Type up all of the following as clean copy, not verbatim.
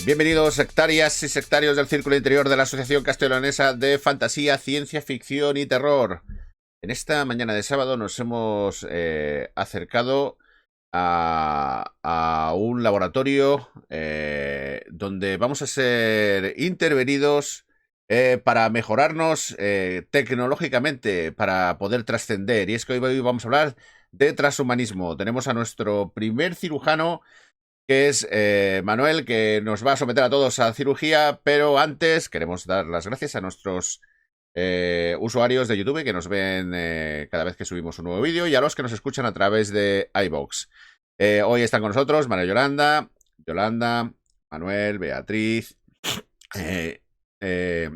Bienvenidos sectarias y sectarios del Círculo Interior de la Asociación Castellonesa de Fantasía, Ciencia Ficción y Terror. En esta mañana de sábado nos hemos acercado a un laboratorio donde vamos a ser intervenidos para mejorarnos tecnológicamente, para poder trascender. Y es que hoy vamos a hablar de transhumanismo. Tenemos a nuestro primer cirujano, que es Manuel, que nos va a someter a todos a cirugía, pero antes queremos dar las gracias a nuestros usuarios de YouTube que nos ven cada vez que subimos un nuevo vídeo y a los que nos escuchan a través de iVoox. Hoy están con nosotros María Yolanda, Manuel, Beatriz, eh, eh,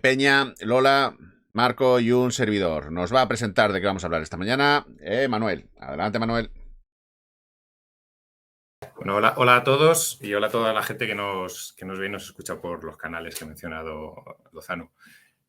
Peña, Lola, Marco y un servidor. Nos va a presentar de qué vamos a hablar esta mañana. Manuel, adelante, Manuel. Bueno, hola a todos y hola a toda la gente que nos ve y nos escucha por los canales que ha mencionado Lozano.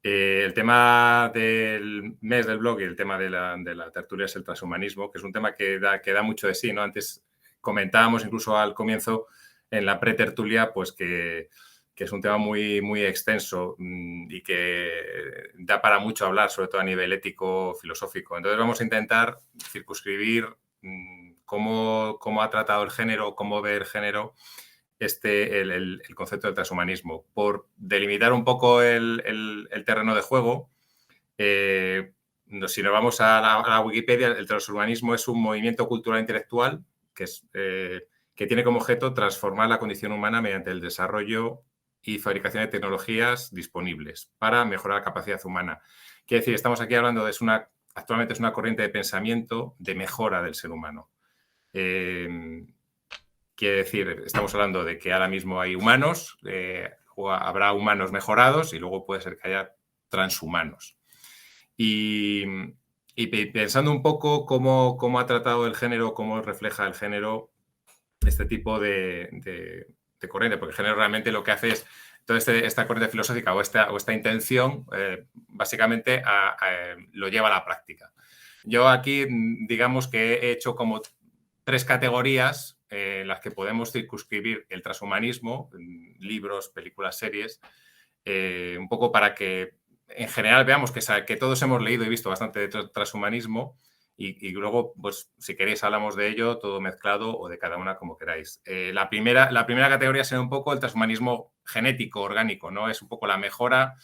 El tema del mes del blog y el tema de la tertulia es el transhumanismo, que es un tema que da mucho de sí, ¿no? Antes comentábamos incluso al comienzo en la pretertulia, pues que es un tema muy, muy extenso y que da para mucho hablar, sobre todo a nivel ético, filosófico. Entonces vamos a intentar circunscribir cómo ha tratado el género, cómo ve el género el concepto del transhumanismo. Por delimitar un poco el terreno de juego, si nos vamos a la Wikipedia, el transhumanismo es un movimiento cultural intelectual que tiene como objeto transformar la condición humana mediante el desarrollo y fabricación de tecnologías disponibles para mejorar la capacidad humana. Quiere decir, estamos aquí hablando actualmente es una corriente de pensamiento de mejora del ser humano. Quiere decir, estamos hablando de que ahora mismo hay humanos, o habrá humanos mejorados y luego puede ser que haya transhumanos. Y pensando un poco cómo ha tratado el género, cómo refleja el género este tipo de corriente, porque el género realmente lo que hace es toda esta corriente filosófica o esta intención, básicamente lo lleva a la práctica. Yo aquí, digamos que he hecho como 3 categorías en las que podemos circunscribir el transhumanismo, libros, películas, series, un poco para que en general veamos que todos hemos leído y visto bastante de transhumanismo y luego, pues, si queréis hablamos de ello, todo mezclado o de cada una como queráis. La primera categoría será un poco el transhumanismo genético, orgánico, ¿no? Es un poco la mejora,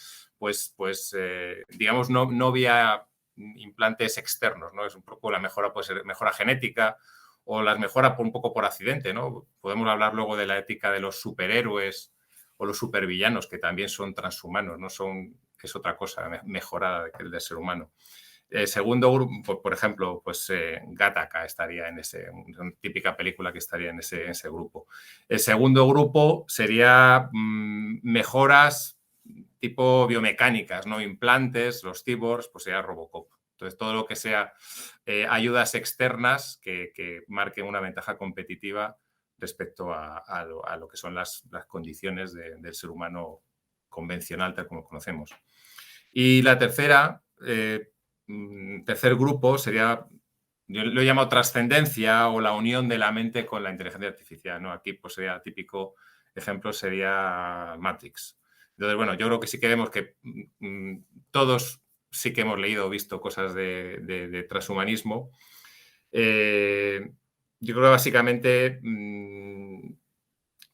digamos, no vía implantes externos, ¿no? Es un poco la mejora, puede ser mejora genética o las mejora un poco por accidente, ¿no? Podemos hablar luego de la ética de los superhéroes o los supervillanos, que también son transhumanos, es otra cosa, mejora del ser humano. El segundo grupo, por ejemplo, pues Gattaca estaría en una típica película que estaría en ese grupo. El segundo grupo sería mejoras tipo biomecánicas, ¿no? Implantes, los cyborgs, pues sería Robocop. Entonces, todo lo que sea ayudas externas que marquen una ventaja competitiva respecto a lo que son las condiciones del ser humano convencional, tal como conocemos. Y la tercer grupo sería, yo lo he llamado trascendencia o la unión de la mente con la inteligencia artificial, ¿no? Aquí, pues, sería típico ejemplo, sería Matrix. Entonces, bueno, yo creo que sí que vemos que todos sí que hemos leído o visto cosas de transhumanismo. Yo creo que básicamente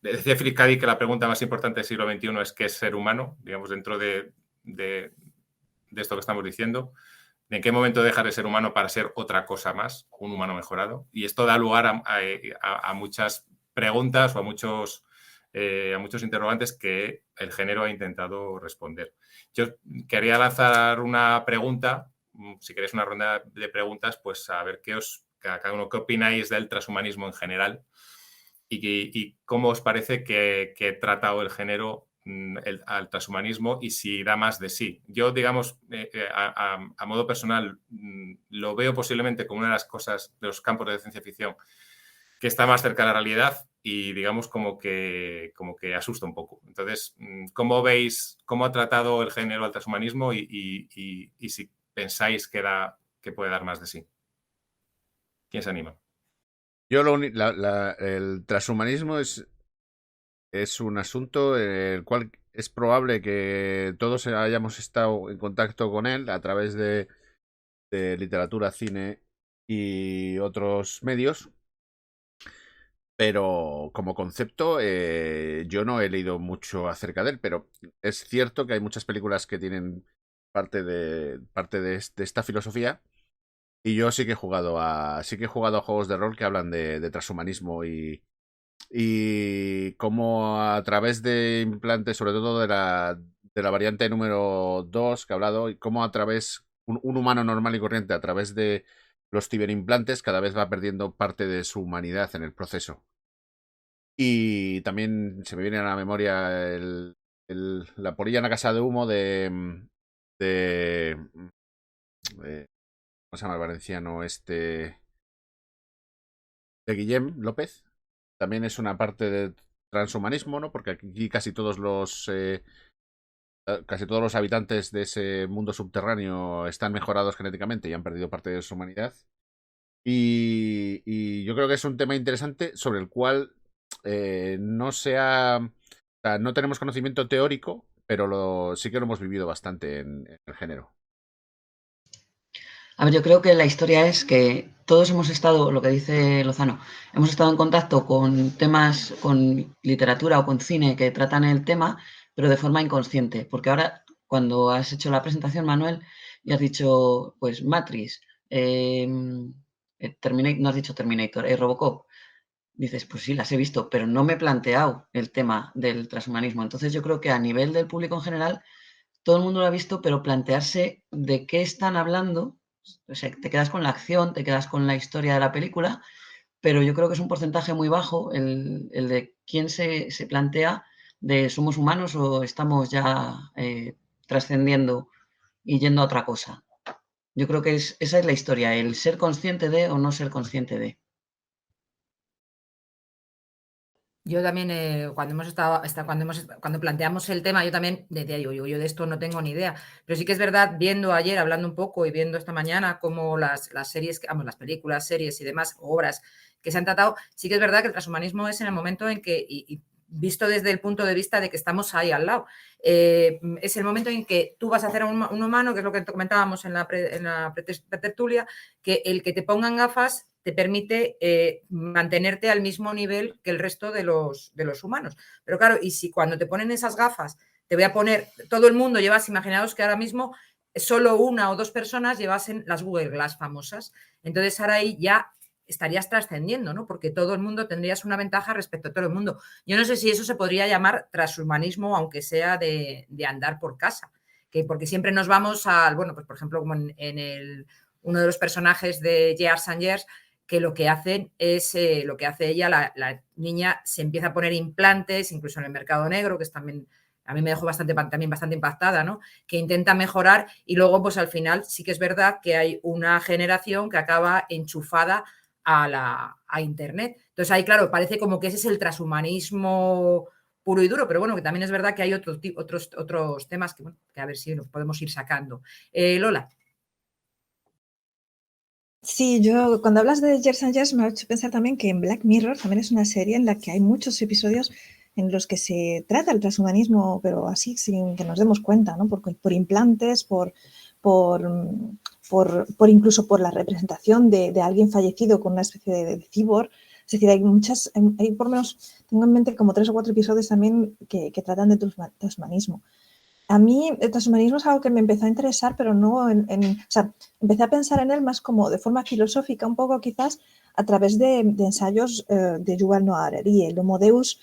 decía Philip K. Dick que la pregunta más importante del siglo XXI es ¿qué es ser humano? Digamos, dentro de esto que estamos diciendo. ¿En qué momento dejar de ser humano para ser otra cosa más, un humano mejorado? Y esto da lugar a muchas preguntas o a muchos interrogantes que el género ha intentado responder. Yo quería lanzar una pregunta, si queréis una ronda de preguntas, pues a ver cada uno qué opináis del transhumanismo en general y cómo os parece que ha tratado el género al transhumanismo y si da más de sí. Yo, digamos, a modo personal, lo veo posiblemente como una de las cosas de los campos de ciencia ficción que está más cerca de la realidad y, digamos, como que asusta un poco. Entonces, ¿cómo veis, cómo ha tratado el género al transhumanismo y si pensáis que puede dar más de sí? ¿Quién se anima? Yo el transhumanismo es es un asunto en el cual es probable que todos hayamos estado en contacto con él a través de literatura, cine y otros medios, pero como concepto yo no he leído mucho acerca de él, pero es cierto que hay muchas películas que tienen parte de esta filosofía. Y yo sí que he jugado a juegos de rol que hablan de transhumanismo y cómo a través de implantes, sobre todo de la variante número 2 que he hablado, y cómo a través, un humano normal y corriente, a través de los ciberimplantes, cada vez va perdiendo parte de su humanidad en el proceso. Y también se me viene a la memoria la polilla en la casa de humo de, de- ¿cómo se llama el valenciano este? De Guillem López. También es una parte de transhumanismo, ¿no? Porque aquí casi todos los habitantes de ese mundo subterráneo están mejorados genéticamente y han perdido parte de su humanidad. Y yo creo que es un tema interesante sobre el cual no o sea, no tenemos conocimiento teórico, pero sí que lo hemos vivido bastante en el género. A ver, yo creo que la historia es que todos hemos estado, lo que dice Lozano, hemos estado en contacto con temas, con literatura o con cine que tratan el tema, pero de forma inconsciente. Porque ahora, cuando has hecho la presentación, Manuel, y has dicho, pues, Matrix, no has dicho Terminator, Robocop. Dices, pues sí, las he visto, pero no me he planteado el tema del transhumanismo. Entonces yo creo que a nivel del público en general, todo el mundo lo ha visto, pero plantearse de qué están hablando, o sea, te quedas con la acción, te quedas con la historia de la película, pero yo creo que es un porcentaje muy bajo el de quién se plantea de somos humanos o estamos ya trascendiendo y yendo a otra cosa. Yo creo que esa es la historia, el ser consciente de o no ser consciente de. Yo también, cuando planteamos el tema, yo también decía, yo de esto no tengo ni idea. Pero sí que es verdad, viendo ayer, hablando un poco y viendo esta mañana cómo las series, las películas, series y demás, obras que se han tratado, sí que es verdad que el transhumanismo es en el momento en que, y visto desde el punto de vista de que estamos ahí al lado, es el momento en que tú vas a hacer un humano, que es lo que comentábamos en la pretertulia, que el que te pongan gafas te permite mantenerte al mismo nivel que el resto de los humanos. Pero claro, y si cuando te ponen esas gafas, te voy a poner, todo el mundo llevas, imaginaos que ahora mismo solo una o dos personas llevasen las Google Glass famosas. Entonces ahora ahí ya estarías trascendiendo, ¿no? Porque todo el mundo tendrías una ventaja respecto a todo el mundo. Yo no sé si eso se podría llamar transhumanismo, aunque sea de andar por casa. Porque siempre nos vamos al, bueno, pues por ejemplo, como uno de los personajes de Years and Years, que lo que hacen es, lo que hace ella, la niña se empieza a poner implantes, incluso en el mercado negro, que es también, a mí me dejó también bastante impactada, ¿no? Que intenta mejorar y luego, pues al final sí que es verdad que hay una generación que acaba enchufada a Internet. Entonces ahí, claro, parece como que ese es el transhumanismo puro y duro, pero bueno, que también es verdad que hay otros temas que, bueno, que a ver si los podemos ir sacando. Lola. Sí, yo cuando hablas de Years and Years me ha hecho pensar también que en Black Mirror también es una serie en la que hay muchos episodios en los que se trata el transhumanismo, pero así sin que nos demos cuenta, ¿no? Por implantes, por incluso por la representación de alguien fallecido con una especie de cyborg. Es decir, hay por lo menos, tengo en mente como 3 o 4 episodios también que tratan de transhumanismo. A mí el transhumanismo es algo que me empezó a interesar, pero no o sea, empecé a pensar en él más como de forma filosófica, un poco quizás a través de ensayos de Yuval Noah Harari, el Homo Deus.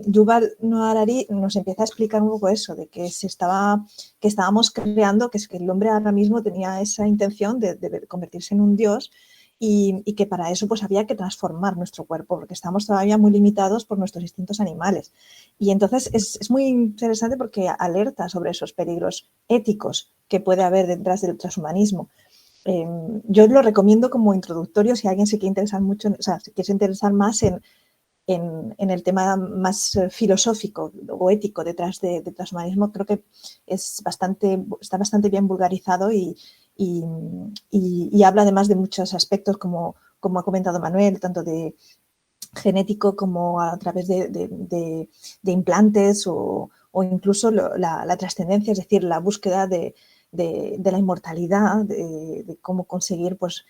Yuval Noah Harari nos empieza a explicar un poco eso, de que estábamos creando, que es que el hombre ahora mismo tenía esa intención de convertirse en un dios y que para eso pues había que transformar nuestro cuerpo, porque estamos todavía muy limitados por nuestros instintos animales. Y entonces es muy interesante porque alerta sobre esos peligros éticos que puede haber detrás del transhumanismo. Yo lo recomiendo como introductorio si alguien se quiere interesar mucho, o sea, si quiere interesar más en el tema más filosófico o ético detrás del transhumanismo, creo que está bastante bien vulgarizado y habla además de muchos aspectos como ha comentado Manuel, tanto de genético como a través de implantes o incluso la trascendencia, es decir, la búsqueda de la inmortalidad, de cómo conseguir pues,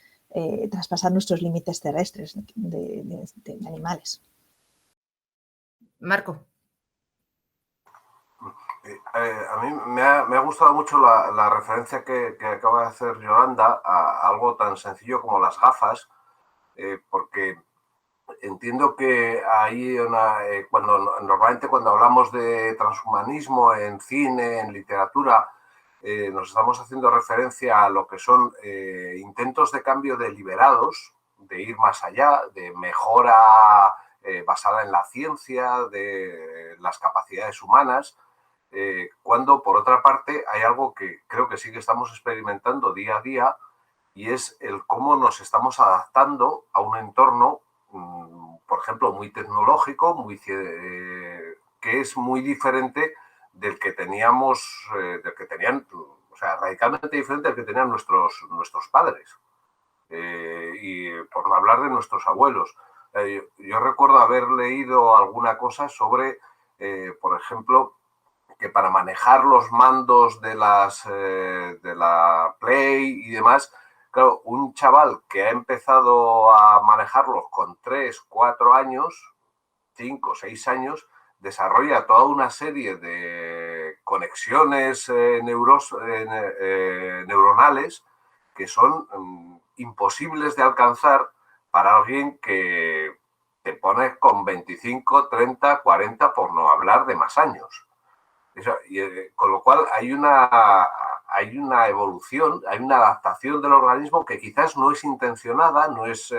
traspasar nuestros límites terrestres de animales. Marco. A mí me ha gustado mucho la referencia que acaba de hacer Yolanda a algo tan sencillo como las gafas, porque entiendo que hay normalmente cuando hablamos de transhumanismo en cine, en literatura, nos estamos haciendo referencia a lo que son intentos de cambio deliberados, de ir más allá, de mejora basada en la ciencia, de las capacidades humanas, cuando por otra parte hay algo que creo que sí que estamos experimentando día a día, y es el cómo nos estamos adaptando a un entorno, por ejemplo, muy tecnológico, que es muy diferente del que teníamos, o sea, radicalmente diferente del que tenían nuestros padres. Y por no hablar de nuestros abuelos. Yo recuerdo haber leído alguna cosa sobre, por ejemplo, que para manejar los mandos de la Play y demás, claro, un chaval que ha empezado a manejarlos con 3, 4 años, 5, 6 años, desarrolla toda una serie de conexiones neuronales que son imposibles de alcanzar para alguien que te pone con 25, 30, 40, por no hablar de más años. Con lo cual hay una evolución, hay una adaptación del organismo que quizás no es intencionada, no es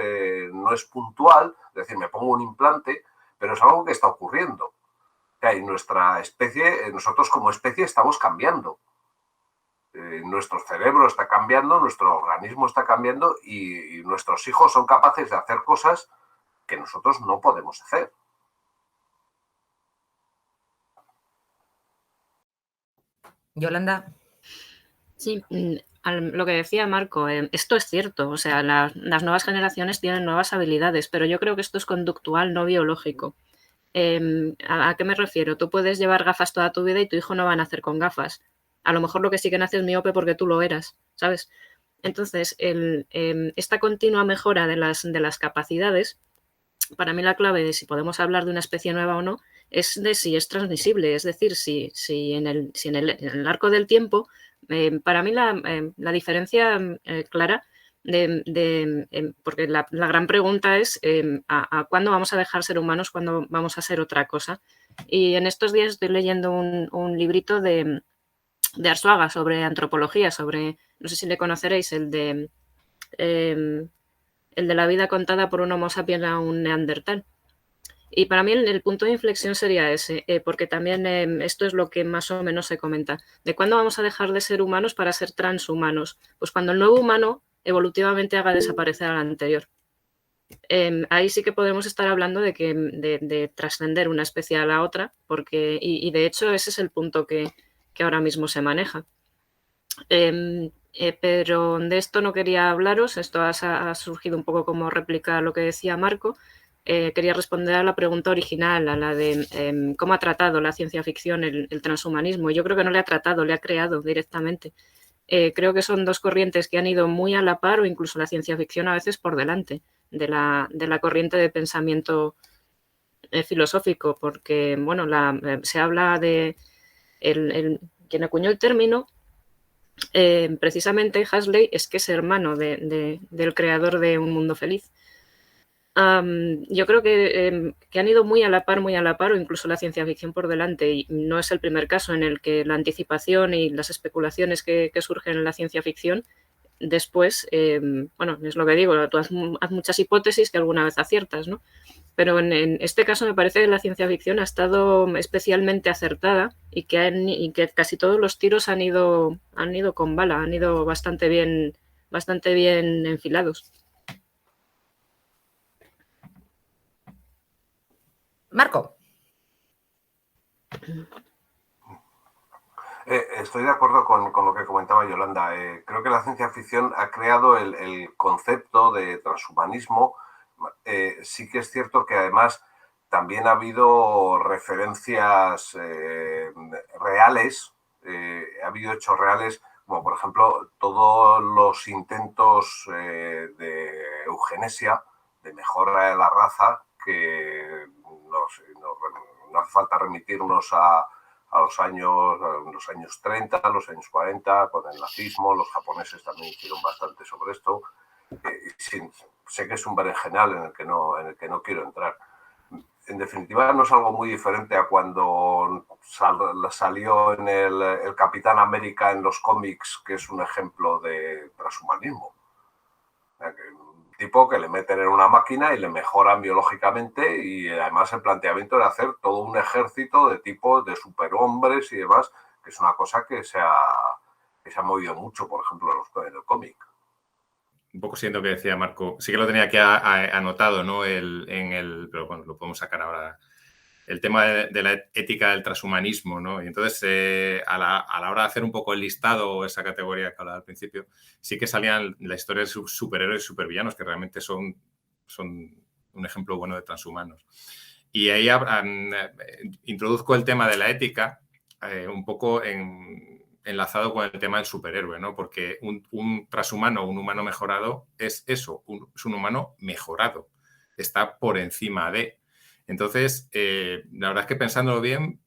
puntual, es decir, me pongo un implante, pero es algo que está ocurriendo. Y nuestra especie, nosotros como especie estamos cambiando. Nuestro cerebro está cambiando, nuestro organismo está cambiando y nuestros hijos son capaces de hacer cosas que nosotros no podemos hacer. Yolanda. Sí, lo que decía Marco, esto es cierto, o sea, las nuevas generaciones tienen nuevas habilidades, pero yo creo que esto es conductual, no biológico. ¿A qué me refiero? Tú puedes llevar gafas toda tu vida y tu hijo no va a nacer con gafas. A lo mejor lo que sí que nace es miope porque tú lo eras, ¿sabes? Entonces, esta continua mejora de las capacidades, para mí la clave de si podemos hablar de una especie nueva o no, es de si es transmisible, es decir, si en el arco del tiempo, para mí la diferencia clara porque la gran pregunta es ¿a cuándo vamos a dejar ser humanos, cuándo vamos a ser otra cosa? Y en estos días estoy leyendo un librito de Arzuaga sobre antropología, no sé si le conoceréis, el de la vida contada por un Homo sapiens a un neandertal. Y para mí el punto de inflexión sería ese, porque también esto es lo que más o menos se comenta. ¿De cuándo vamos a dejar de ser humanos para ser transhumanos? Pues cuando el nuevo humano evolutivamente haga desaparecer al anterior. Ahí sí que podemos estar hablando de trascender una especie a la otra, porque, y de hecho ese es el punto que ahora mismo se maneja. Pero de esto no quería hablaros, esto ha surgido un poco como réplica a lo que decía Marco. Quería responder a la pregunta original, a la de cómo ha tratado la ciencia ficción el transhumanismo. Yo creo que no le ha tratado, le ha creado directamente. Creo que son dos corrientes que han ido muy a la par o incluso la ciencia ficción a veces por delante de la corriente de pensamiento filosófico, porque bueno, se habla de quien acuñó el término. Precisamente Huxley es que es hermano del creador de Un Mundo Feliz. Yo creo que han ido muy a la par, o incluso la ciencia ficción por delante, y no es el primer caso en el que la anticipación y las especulaciones que surgen en la ciencia ficción después, bueno, es lo que digo, tú haz muchas hipótesis que alguna vez aciertas, ¿no? Pero en este caso me parece que la ciencia ficción ha estado especialmente acertada y que casi todos los tiros han ido con bala, han ido bastante bien enfilados. Marco. Estoy de acuerdo con lo que comentaba Yolanda. Creo que la ciencia ficción ha creado el concepto de transhumanismo sí que es cierto que además también ha habido referencias reales, ha habido hechos reales, como por ejemplo todos los intentos de eugenesia, de mejora de la raza, que no hace falta remitirnos a los años 30, a los años 40, con el nazismo. Los japoneses también hicieron bastante sobre esto. Sé que es un berenjenal en el que no quiero entrar. En definitiva, no es algo muy diferente a cuando salió en el Capitán América en los cómics, que es un ejemplo de transhumanismo. Un tipo que le meten en una máquina y le mejoran biológicamente, y además el planteamiento era hacer todo un ejército de tipos de superhombres y demás, que es una cosa que se ha movido mucho, por ejemplo, en el cómic. Un poco siendo que decía Marco, sí que lo tenía aquí anotado, ¿no? Pero bueno, lo podemos sacar ahora. El tema de la ética del transhumanismo, ¿no? Y entonces, a la hora de hacer un poco el listado, esa categoría que hablaba al principio, sí que salían la historia de superhéroes y supervillanos, que realmente son un ejemplo bueno de transhumanos. Y ahí introduzco el tema de la ética un poco enlazado con el tema del superhéroe, ¿no? Porque un transhumano, un humano mejorado, es eso, es un humano mejorado. Está por encima de... Entonces, la verdad es que pensándolo bien,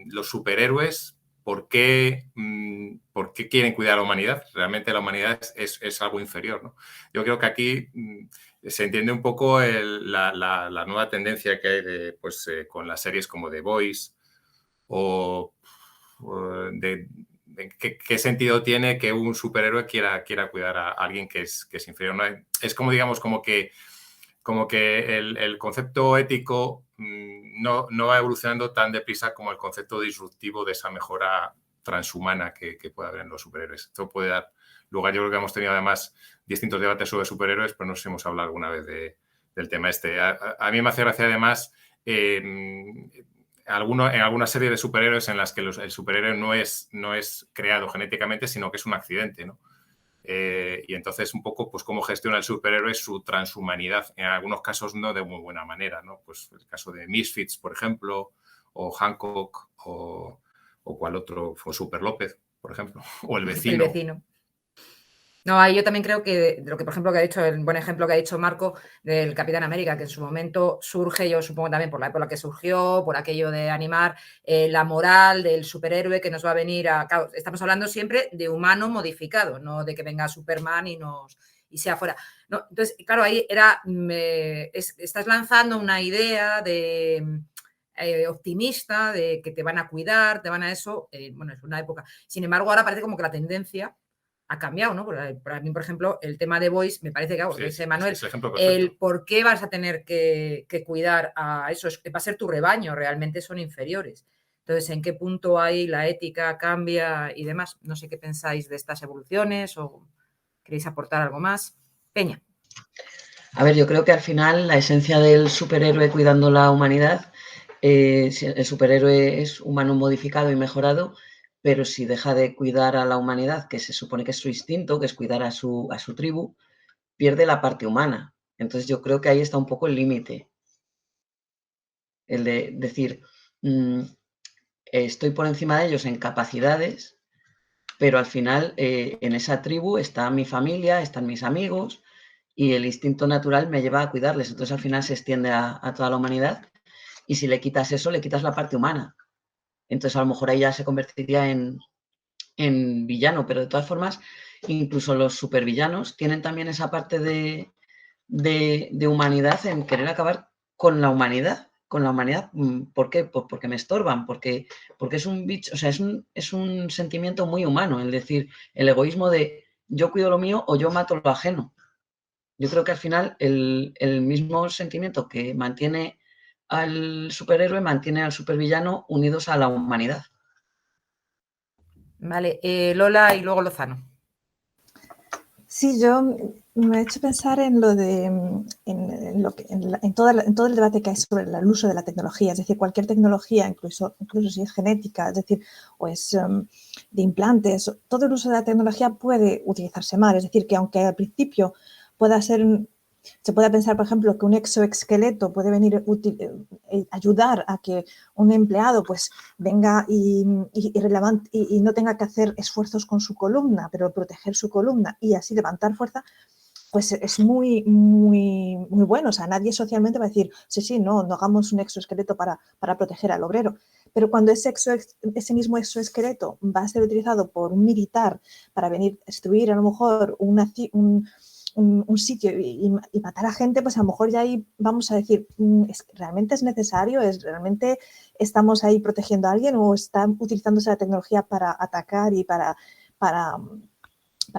los superhéroes, ¿por qué quieren cuidar a la humanidad? Realmente la humanidad es algo inferior, ¿no? Yo creo que aquí se entiende un poco la nueva tendencia que hay con las series como The Boys o ¿qué sentido tiene que un superhéroe quiera cuidar a alguien que es inferior? ¿No? Es como, digamos, como que el concepto ético no va evolucionando tan deprisa como el concepto disruptivo de esa mejora transhumana que puede haber en los superhéroes. Esto puede dar lugar, yo creo que hemos tenido además distintos debates sobre superhéroes, pero no sé si hemos hablado alguna vez del tema este. A mí me hace gracia además en alguna serie de superhéroes en las que el superhéroe no es creado genéticamente, sino que es un accidente, ¿no? Y entonces un poco pues cómo gestiona el superhéroe su transhumanidad, en algunos casos no de muy buena manera, ¿no? Pues el caso de Misfits, por ejemplo, o Hancock, o cuál otro, o Super López, por ejemplo, o El Vecino. El Vecino. No, ahí yo también creo que lo que, por ejemplo, que ha dicho, el buen ejemplo que ha dicho Marco del Capitán América, que en su momento surge, yo supongo también por la época que surgió, por aquello de animar la moral del superhéroe que nos va a venir a... Claro, estamos hablando siempre de humano modificado, no de que venga Superman y sea fuera. No, entonces, claro, ahí estás lanzando una idea de... optimista, de que te van a cuidar, te van a eso, bueno, es una época. Sin embargo, ahora parece como que la tendencia ha cambiado, ¿no? Para mí, por ejemplo, el tema de Voice me parece que, sí, dice Manuel, el por qué vas a tener que cuidar a eso, va a ser tu rebaño, realmente son inferiores. Entonces, ¿en qué punto ahí la ética cambia y demás? No sé qué pensáis de estas evoluciones o queréis aportar algo más. Peña. A ver, yo creo que al final la esencia del superhéroe cuidando la humanidad, si el superhéroe es humano modificado y mejorado, pero si deja de cuidar a la humanidad, que se supone que es su instinto, que es cuidar a su tribu, pierde la parte humana. Entonces yo creo que ahí está un poco el límite. El de decir, estoy por encima de ellos en capacidades, pero al final en esa tribu está mi familia, están mis amigos, y el instinto natural me lleva a cuidarles. Entonces al final se extiende a toda la humanidad, y si le quitas eso, le quitas la parte humana. Entonces, a lo mejor ahí ya se convertiría en villano, pero de todas formas, incluso los supervillanos tienen también esa parte de humanidad en querer acabar con la humanidad. Con la humanidad, ¿por qué? Pues porque me estorban, porque es un bicho, o sea, es un sentimiento muy humano, es decir, el egoísmo de yo cuido lo mío o yo mato lo ajeno. Yo creo que al final el mismo sentimiento que mantiene al superhéroe mantiene al supervillano unidos a la humanidad. Vale, Lola y luego Lozano. Sí, yo me he hecho pensar en lo de en todo el debate que hay sobre el uso de la tecnología, es decir, cualquier tecnología, incluso si es genética, es decir, o es de implantes, todo el uso de la tecnología puede utilizarse mal, es decir, que aunque al principio pueda ser se puede pensar, por ejemplo, que un exoesqueleto puede venir ayudar a que un empleado pues venga y no tenga que hacer esfuerzos con su columna, pero proteger su columna y así levantar fuerza, pues es muy, muy, muy bueno. O sea, nadie socialmente va a decir, sí, no hagamos un exoesqueleto para proteger al obrero. Pero cuando ese mismo exoesqueleto va a ser utilizado por un militar para venir a destruir a lo mejor un sitio y matar a gente, pues a lo mejor ya ahí vamos a decir, ¿realmente es necesario? ¿Realmente estamos ahí protegiendo a alguien o está utilizándose la tecnología para atacar y para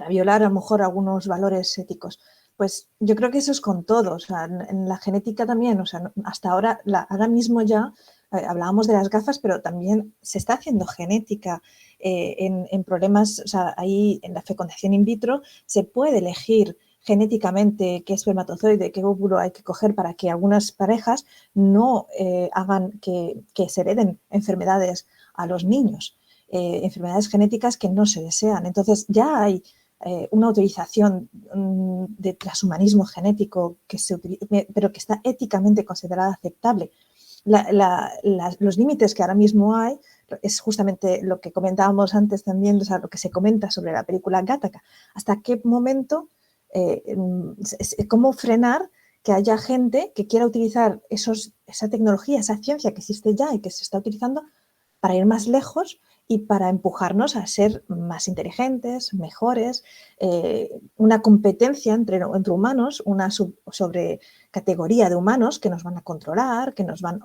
violar a lo mejor algunos valores éticos? Pues yo creo que eso es con todo. O sea, en la genética también, o sea, hasta ahora mismo ya hablábamos de las gafas, pero también se está haciendo genética en problemas, o sea, ahí en la fecundación in vitro se puede elegir genéticamente qué espermatozoide, qué óvulo hay que coger para que algunas parejas no hagan que se hereden enfermedades a los niños, enfermedades genéticas que no se desean. Entonces ya hay una autorización de transhumanismo genético pero que está éticamente considerada aceptable. Los límites que ahora mismo hay es justamente lo que comentábamos antes también, o sea, lo que se comenta sobre la película Gattaca. ¿Hasta qué momento, cómo frenar que haya gente que quiera utilizar esa tecnología, esa ciencia que existe ya y que se está utilizando para ir más lejos y para empujarnos a ser más inteligentes, mejores, una competencia entre humanos, una sobrecategoría de humanos que nos van a controlar, que van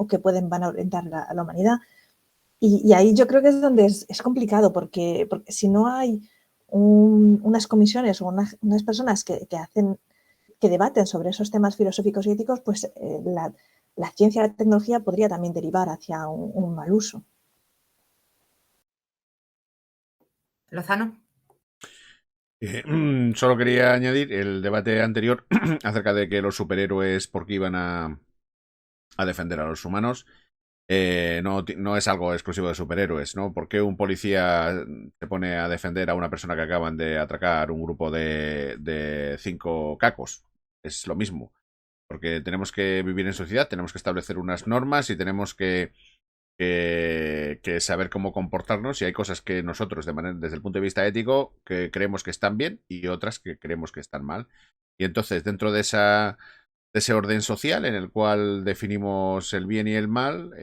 a orientar a la humanidad? Y ahí yo creo que es donde es complicado, porque si no hay unas comisiones o unas personas que debaten sobre esos temas filosóficos y éticos, pues la ciencia y la tecnología podría también derivar hacia un mal uso. Lozano. Solo quería añadir el debate anterior acerca de que los superhéroes, porque iban a defender a los humanos, no es algo exclusivo de superhéroes, ¿no? ¿Por qué un policía se pone a defender a una persona que acaban de atracar un grupo de 5 cacos? Es lo mismo. Porque tenemos que vivir en sociedad, tenemos que establecer unas normas y tenemos que saber cómo comportarnos, y hay cosas que nosotros desde el punto de vista ético que creemos que están bien y otras que creemos que están mal. Y entonces dentro de ese orden social en el cual definimos el bien y el mal,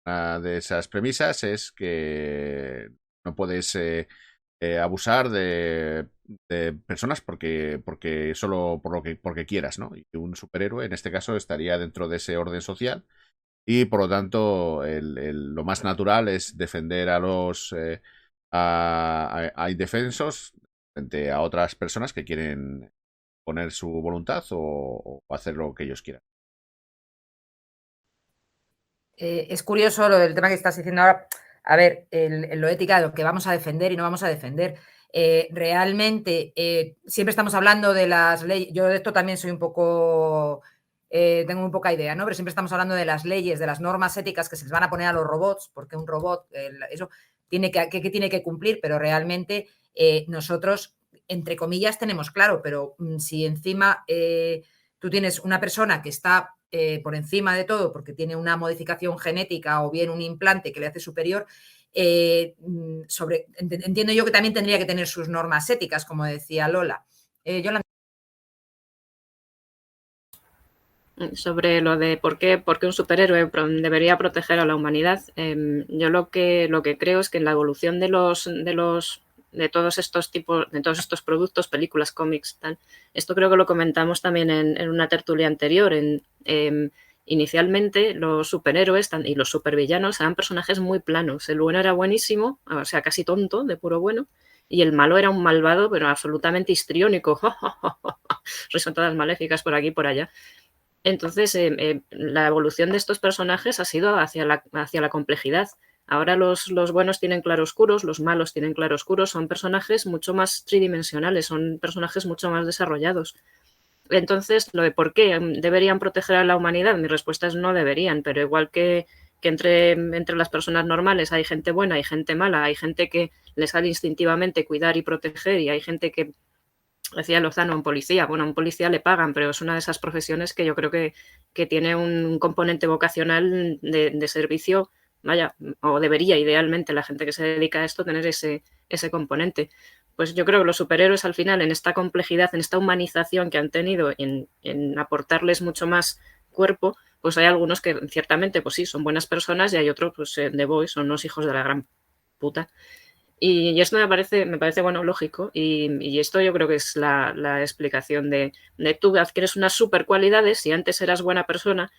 una de esas premisas es que no puedes abusar de personas porque solo porque quieras, ¿no? Y un superhéroe en este caso estaría dentro de ese orden social. Y por lo tanto, lo más natural es defender a los a indefensos frente a otras personas que quieren poner su voluntad o hacer lo que ellos quieran. Es curioso lo del tema que estás diciendo ahora. A ver, lo ética, lo que vamos a defender y no vamos a defender. Realmente, siempre estamos hablando de las leyes. Yo de esto también soy un poco... tengo muy poca idea, ¿no? Pero siempre estamos hablando de las leyes, de las normas éticas que se les van a poner a los robots, porque un robot, eso tiene que cumplir, pero realmente nosotros, entre comillas, tenemos claro, pero si encima tú tienes una persona que está por encima de todo porque tiene una modificación genética o bien un implante que le hace superior, entiendo yo que también tendría que tener sus normas éticas, como decía Lola. Yolanda. Sobre lo de por qué un superhéroe debería proteger a la humanidad, yo lo que creo es que en la evolución de todos estos productos, películas, cómics, tal, esto creo que lo comentamos también en una tertulia anterior. Inicialmente los superhéroes y los supervillanos eran personajes muy planos. El bueno era buenísimo, o sea, casi tonto, de puro bueno, y el malo era un malvado, pero absolutamente histriónico. Risas maléficas por aquí y por allá. Entonces, la evolución de estos personajes ha sido hacia la complejidad. Ahora los buenos tienen claroscuros, los malos tienen claroscuros, son personajes mucho más tridimensionales, son personajes mucho más desarrollados. Entonces, lo de por qué deberían proteger a la humanidad, mi respuesta es no deberían, pero igual que entre las personas normales hay gente buena, hay gente mala, hay gente que les sale instintivamente cuidar y proteger y hay gente que decía Lozano, un policía. Bueno, a un policía le pagan, pero es una de esas profesiones que yo creo que tiene un componente vocacional de servicio, vaya, o debería idealmente la gente que se dedica a esto tener ese componente. Pues yo creo que los superhéroes al final, en esta complejidad, en esta humanización que han tenido, en aportarles mucho más cuerpo, pues hay algunos que ciertamente, pues sí, son buenas personas y hay otros, pues The Boys, son unos hijos de la gran puta. Y esto me parece bueno, lógico, y esto yo creo que es la explicación de tú adquieres unas super cualidades, si antes eras buena persona,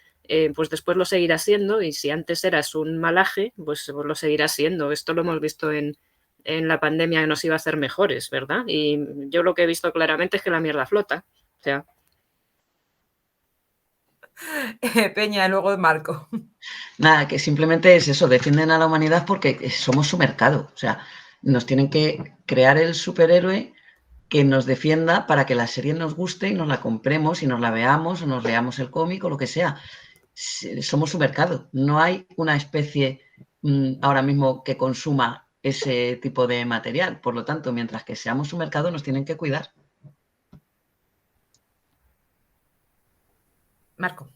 pues después lo seguirás siendo, y si antes eras un malaje, pues lo seguirás siendo. Esto lo hemos visto en la pandemia, que nos iba a hacer mejores, ¿verdad? Y yo lo que he visto claramente es que la mierda flota. O sea, Peña, y luego Marco. Nada, que simplemente es eso, defienden a la humanidad porque somos su mercado. O sea, nos tienen que crear el superhéroe que nos defienda para que la serie nos guste y nos la compremos y nos la veamos o nos leamos el cómic o lo que sea. Somos su mercado. No hay una especie ahora mismo que consuma ese tipo de material. Por lo tanto, mientras que seamos su mercado, nos tienen que cuidar. Marco.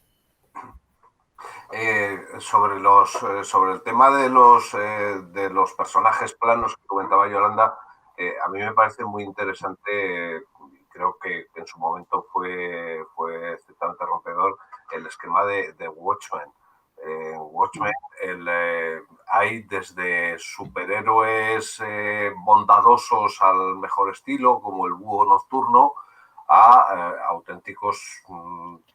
Sobre el tema de los personajes planos que comentaba Yolanda, a mí me parece muy interesante, creo que en su momento fue ciertamente rompedor, el esquema de Watchmen. En Watchmen hay desde superhéroes bondadosos al mejor estilo, como el Búho Nocturno, a auténticos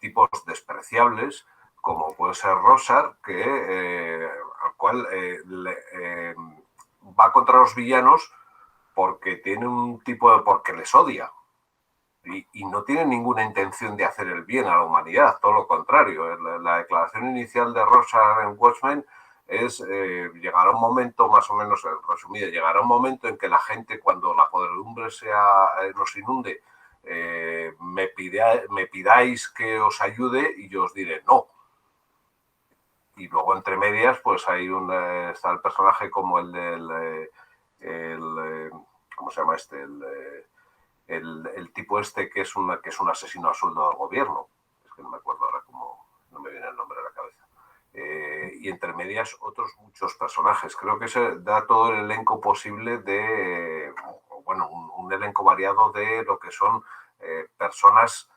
tipos despreciables, como puede ser Rorschach, al cual va contra los villanos porque tiene porque les odia y no tiene ninguna intención de hacer el bien a la humanidad, todo lo contrario. La declaración inicial de Rorschach en Watchmen es llegará un momento, más o menos resumido, llegará un momento en que la gente, cuando la podredumbre nos inunde, me pidáis que os ayude y yo os diré no. Y luego entre medias pues está el personaje como el del ¿cómo se llama este? El tipo este que es un asesino a sueldo del gobierno. Es que no me acuerdo ahora no me viene el nombre a la cabeza. Y entre medias otros muchos personajes. Creo que se da todo el elenco posible un elenco variado de lo que son personas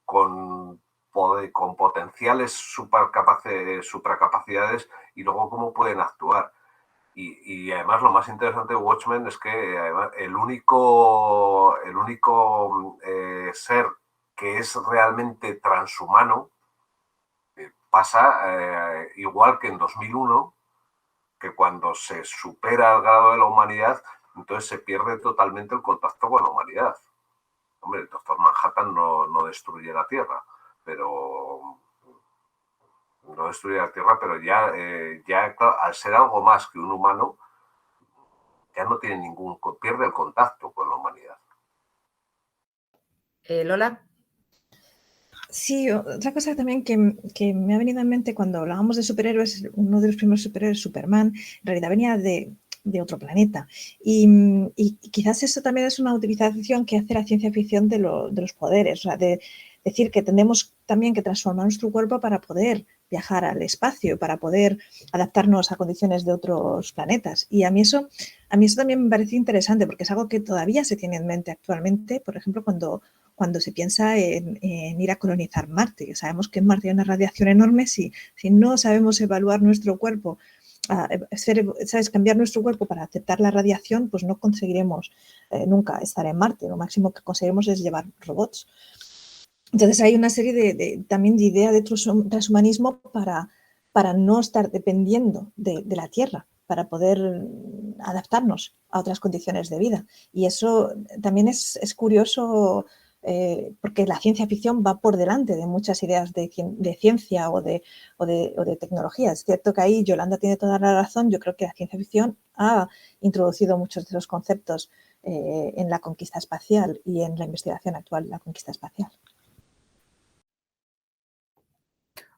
con potenciales supracapacidades y luego cómo pueden actuar. Y además lo más interesante de Watchmen es que además, el único ser que es realmente transhumano pasa igual que en 2001, que cuando se supera el grado de la humanidad, entonces se pierde totalmente el contacto con la humanidad. Hombre, el Doctor Manhattan no destruye la Tierra, pero ya al ser algo más que un humano, ya no tiene pierde el contacto con la humanidad. Lola. Sí, otra cosa también que me ha venido en mente cuando hablábamos de superhéroes, uno de los primeros superhéroes, Superman, en realidad venía de otro planeta. Y quizás eso también es una utilización que hace la ciencia ficción de los poderes, o sea, de decir que tenemos también que transformar nuestro cuerpo para poder viajar al espacio, para poder adaptarnos a condiciones de otros planetas. Y a mí eso también me parece interesante porque es algo que todavía se tiene en mente actualmente, por ejemplo, cuando se piensa en ir a colonizar Marte. Sabemos que en Marte hay una radiación enorme. Si no sabemos evaluar nuestro cuerpo, cambiar nuestro cuerpo para aceptar la radiación, pues no conseguiremos nunca estar en Marte. Lo máximo que conseguiremos es llevar robots. Entonces hay una serie también de idea de transhumanismo para no estar dependiendo de la Tierra, para poder adaptarnos a otras condiciones de vida. Y eso también es curioso porque la ciencia ficción va por delante de muchas ideas de ciencia o de tecnología. Es cierto que ahí Yolanda tiene toda la razón. Yo creo que la ciencia ficción ha introducido muchos de los conceptos en la conquista espacial y en la investigación actual de la conquista espacial.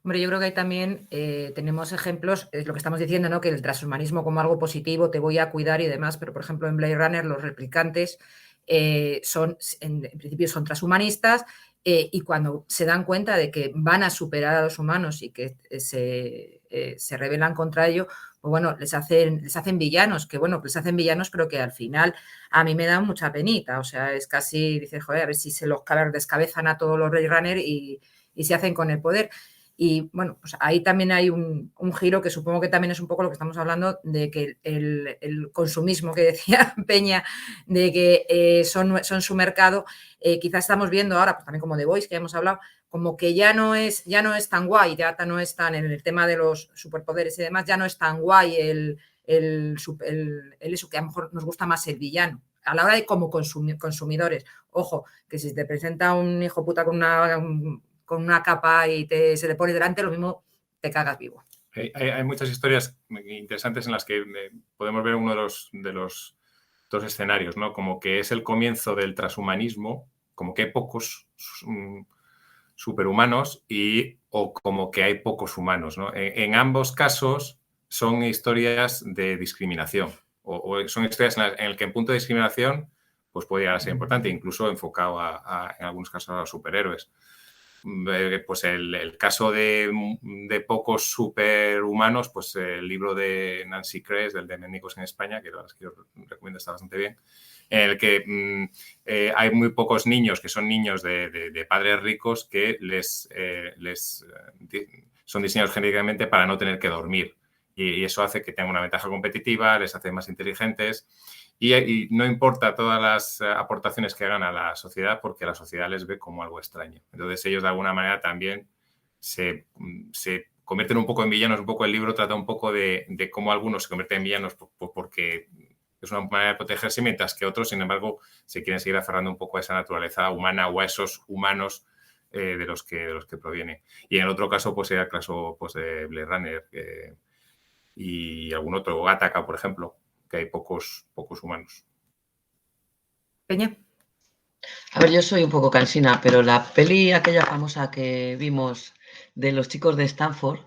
Hombre, yo creo que ahí también tenemos ejemplos, es lo que estamos diciendo, ¿no? Que el transhumanismo como algo positivo, te voy a cuidar y demás, pero por ejemplo en Blade Runner los replicantes en principio son transhumanistas, y cuando se dan cuenta de que van a superar a los humanos y que se rebelan contra ello, pues bueno, les hacen villanos, que bueno, les hacen villanos, pero que al final a mí me da mucha penita. O sea, es casi, dices, joder, a ver si se los descabezan a todos los Blade Runner y se hacen con el poder. Y bueno, pues ahí también hay un giro que supongo que también es un poco lo que estamos hablando, de que el consumismo que decía Peña, de que son su mercado, quizás estamos viendo ahora, pues también como The Voice, que hemos hablado, como que ya no es tan guay, ya no es tan en el tema de los superpoderes y demás, ya no es tan guay el eso, que a lo mejor nos gusta más el villano. A la hora de como consumidores, ojo, que si te presenta un hijo puta con una capa y se le pone delante, lo mismo te cagas vivo. Hay muchas historias interesantes en las que podemos ver uno de los dos escenarios, ¿no? Como que es el comienzo del transhumanismo, como que hay pocos superhumanos o como que hay pocos humanos, ¿no? En ambos casos son historias de discriminación o son historias en las que el punto de discriminación pues puede llegar a ser importante, incluso enfocado en algunos casos a los superhéroes. Pues el caso de pocos superhumanos, pues el libro de Nancy Kress, del de Médicos en España, que os recomiendo, está bastante bien, en el que hay muy pocos niños que son niños de padres ricos que son diseñados genéticamente para no tener que dormir. Y eso hace que tengan una ventaja competitiva, les hace más inteligentes. Y no importa todas las aportaciones que hagan a la sociedad, porque la sociedad les ve como algo extraño. Entonces ellos de alguna manera también se convierten un poco en villanos. Un poco el libro trata un poco de cómo algunos se convierten en villanos porque es una manera de protegerse, mientras que otros, sin embargo, se quieren seguir aferrando un poco a esa naturaleza humana o a esos humanos de los que proviene. Y en el otro caso, pues era el caso pues, de Blade Runner y algún otro, Gattaca, por ejemplo, que hay pocos humanos. Peña. A ver, yo soy un poco cansina, pero la peli aquella famosa que vimos de los chicos de Stanford,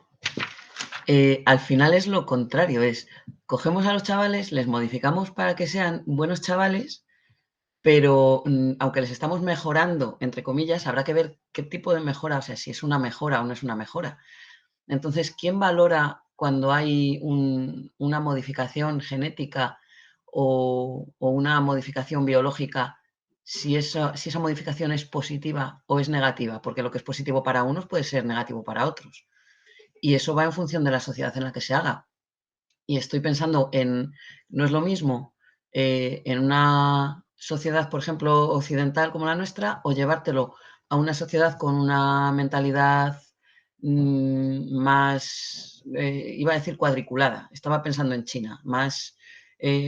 al final es lo contrario, cogemos a los chavales, les modificamos para que sean buenos chavales, pero aunque les estamos mejorando, entre comillas, habrá que ver qué tipo de mejora, o sea, si es una mejora o no es una mejora. Entonces, ¿quién valora cuando hay una modificación genética o una modificación biológica, si esa modificación es positiva o es negativa? Porque lo que es positivo para unos puede ser negativo para otros. Y eso va en función de la sociedad en la que se haga. Y estoy pensando no es lo mismo en una sociedad, por ejemplo, occidental como la nuestra, o llevártelo a una sociedad con una mentalidad más, iba a decir cuadriculada, estaba pensando en China, más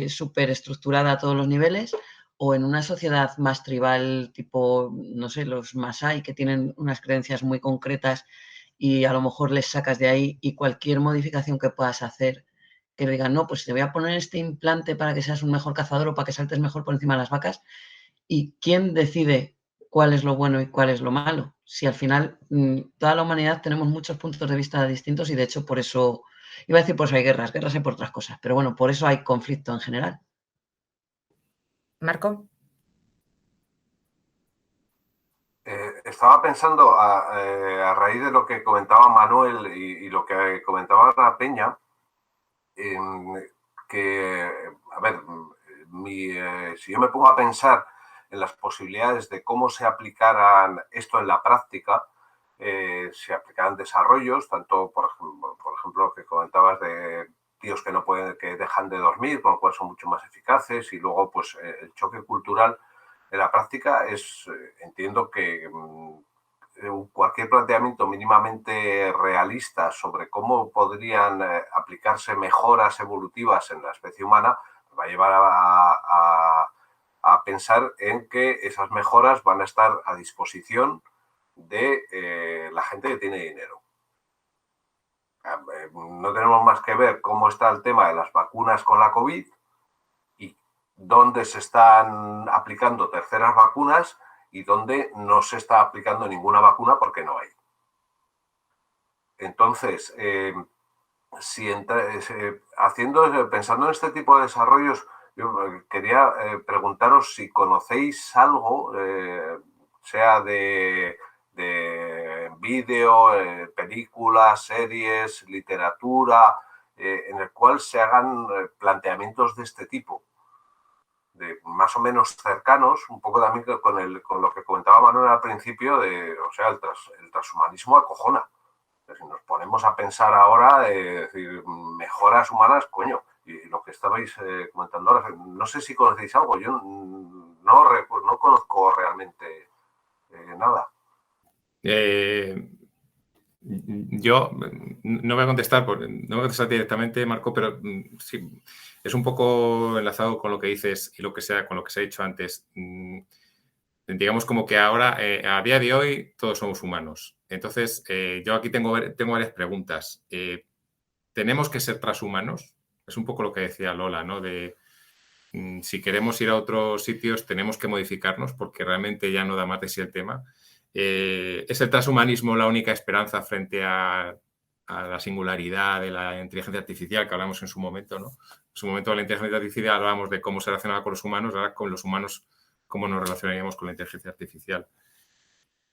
súper estructurada a todos los niveles, o en una sociedad más tribal tipo, no sé, los Masái, que tienen unas creencias muy concretas y a lo mejor les sacas de ahí, y cualquier modificación que puedas hacer, que le digan, no, pues te voy a poner este implante para que seas un mejor cazador o para que saltes mejor por encima de las vacas. ¿Y quién decide cuál es lo bueno y cuál es lo malo? Si al final toda la humanidad tenemos muchos puntos de vista distintos y de hecho por eso, iba a decir por eso hay guerras hay por otras cosas, pero bueno, por eso hay conflicto en general. Marco. Estaba pensando a raíz de lo que comentaba Manuel y lo que comentaba Ana Peña, que, a ver, si yo me pongo a pensar en las posibilidades de cómo se aplicaran esto en la práctica, se aplicaran desarrollos, tanto, por ejemplo, lo que comentabas de tíos que no pueden, que dejan de dormir, con lo cual son mucho más eficaces, y luego, pues, el choque cultural en la práctica entiendo que cualquier planteamiento mínimamente realista sobre cómo podrían aplicarse mejoras evolutivas en la especie humana va a llevar a pensar en que esas mejoras van a estar a disposición de la gente que tiene dinero. No tenemos más que ver cómo está el tema de las vacunas con la COVID y dónde se están aplicando terceras vacunas y dónde no se está aplicando ninguna vacuna porque no hay. Entonces, pensando en este tipo de desarrollos, Yo quería preguntaros si conocéis algo, sea de vídeo, películas, series, literatura, en el cual se hagan planteamientos de este tipo, de más o menos cercanos, un poco también con lo que comentaba Manuel al principio, o sea, el transhumanismo acojona. Si nos ponemos a pensar ahora, decir, mejoras humanas, coño, y lo que estabais comentando ahora, no sé si conocéis algo, yo no conozco realmente nada. Yo no voy a contestar, no voy a contestar directamente, Marco, pero sí, es un poco enlazado con lo que dices y con lo que se ha dicho antes. Digamos como que ahora, a día de hoy, todos somos humanos. Entonces, yo aquí tengo varias preguntas. ¿Tenemos que ser transhumanos? Es un poco lo que decía Lola, ¿no? Si queremos ir a otros sitios, tenemos que modificarnos porque realmente ya no da más de sí el tema. ¿Es el transhumanismo la única esperanza frente a la singularidad de la inteligencia artificial que hablamos en su momento, ¿no? En su momento de la inteligencia artificial hablábamos de cómo se relacionaba con los humanos, ahora con los humanos cómo nos relacionaríamos con la inteligencia artificial.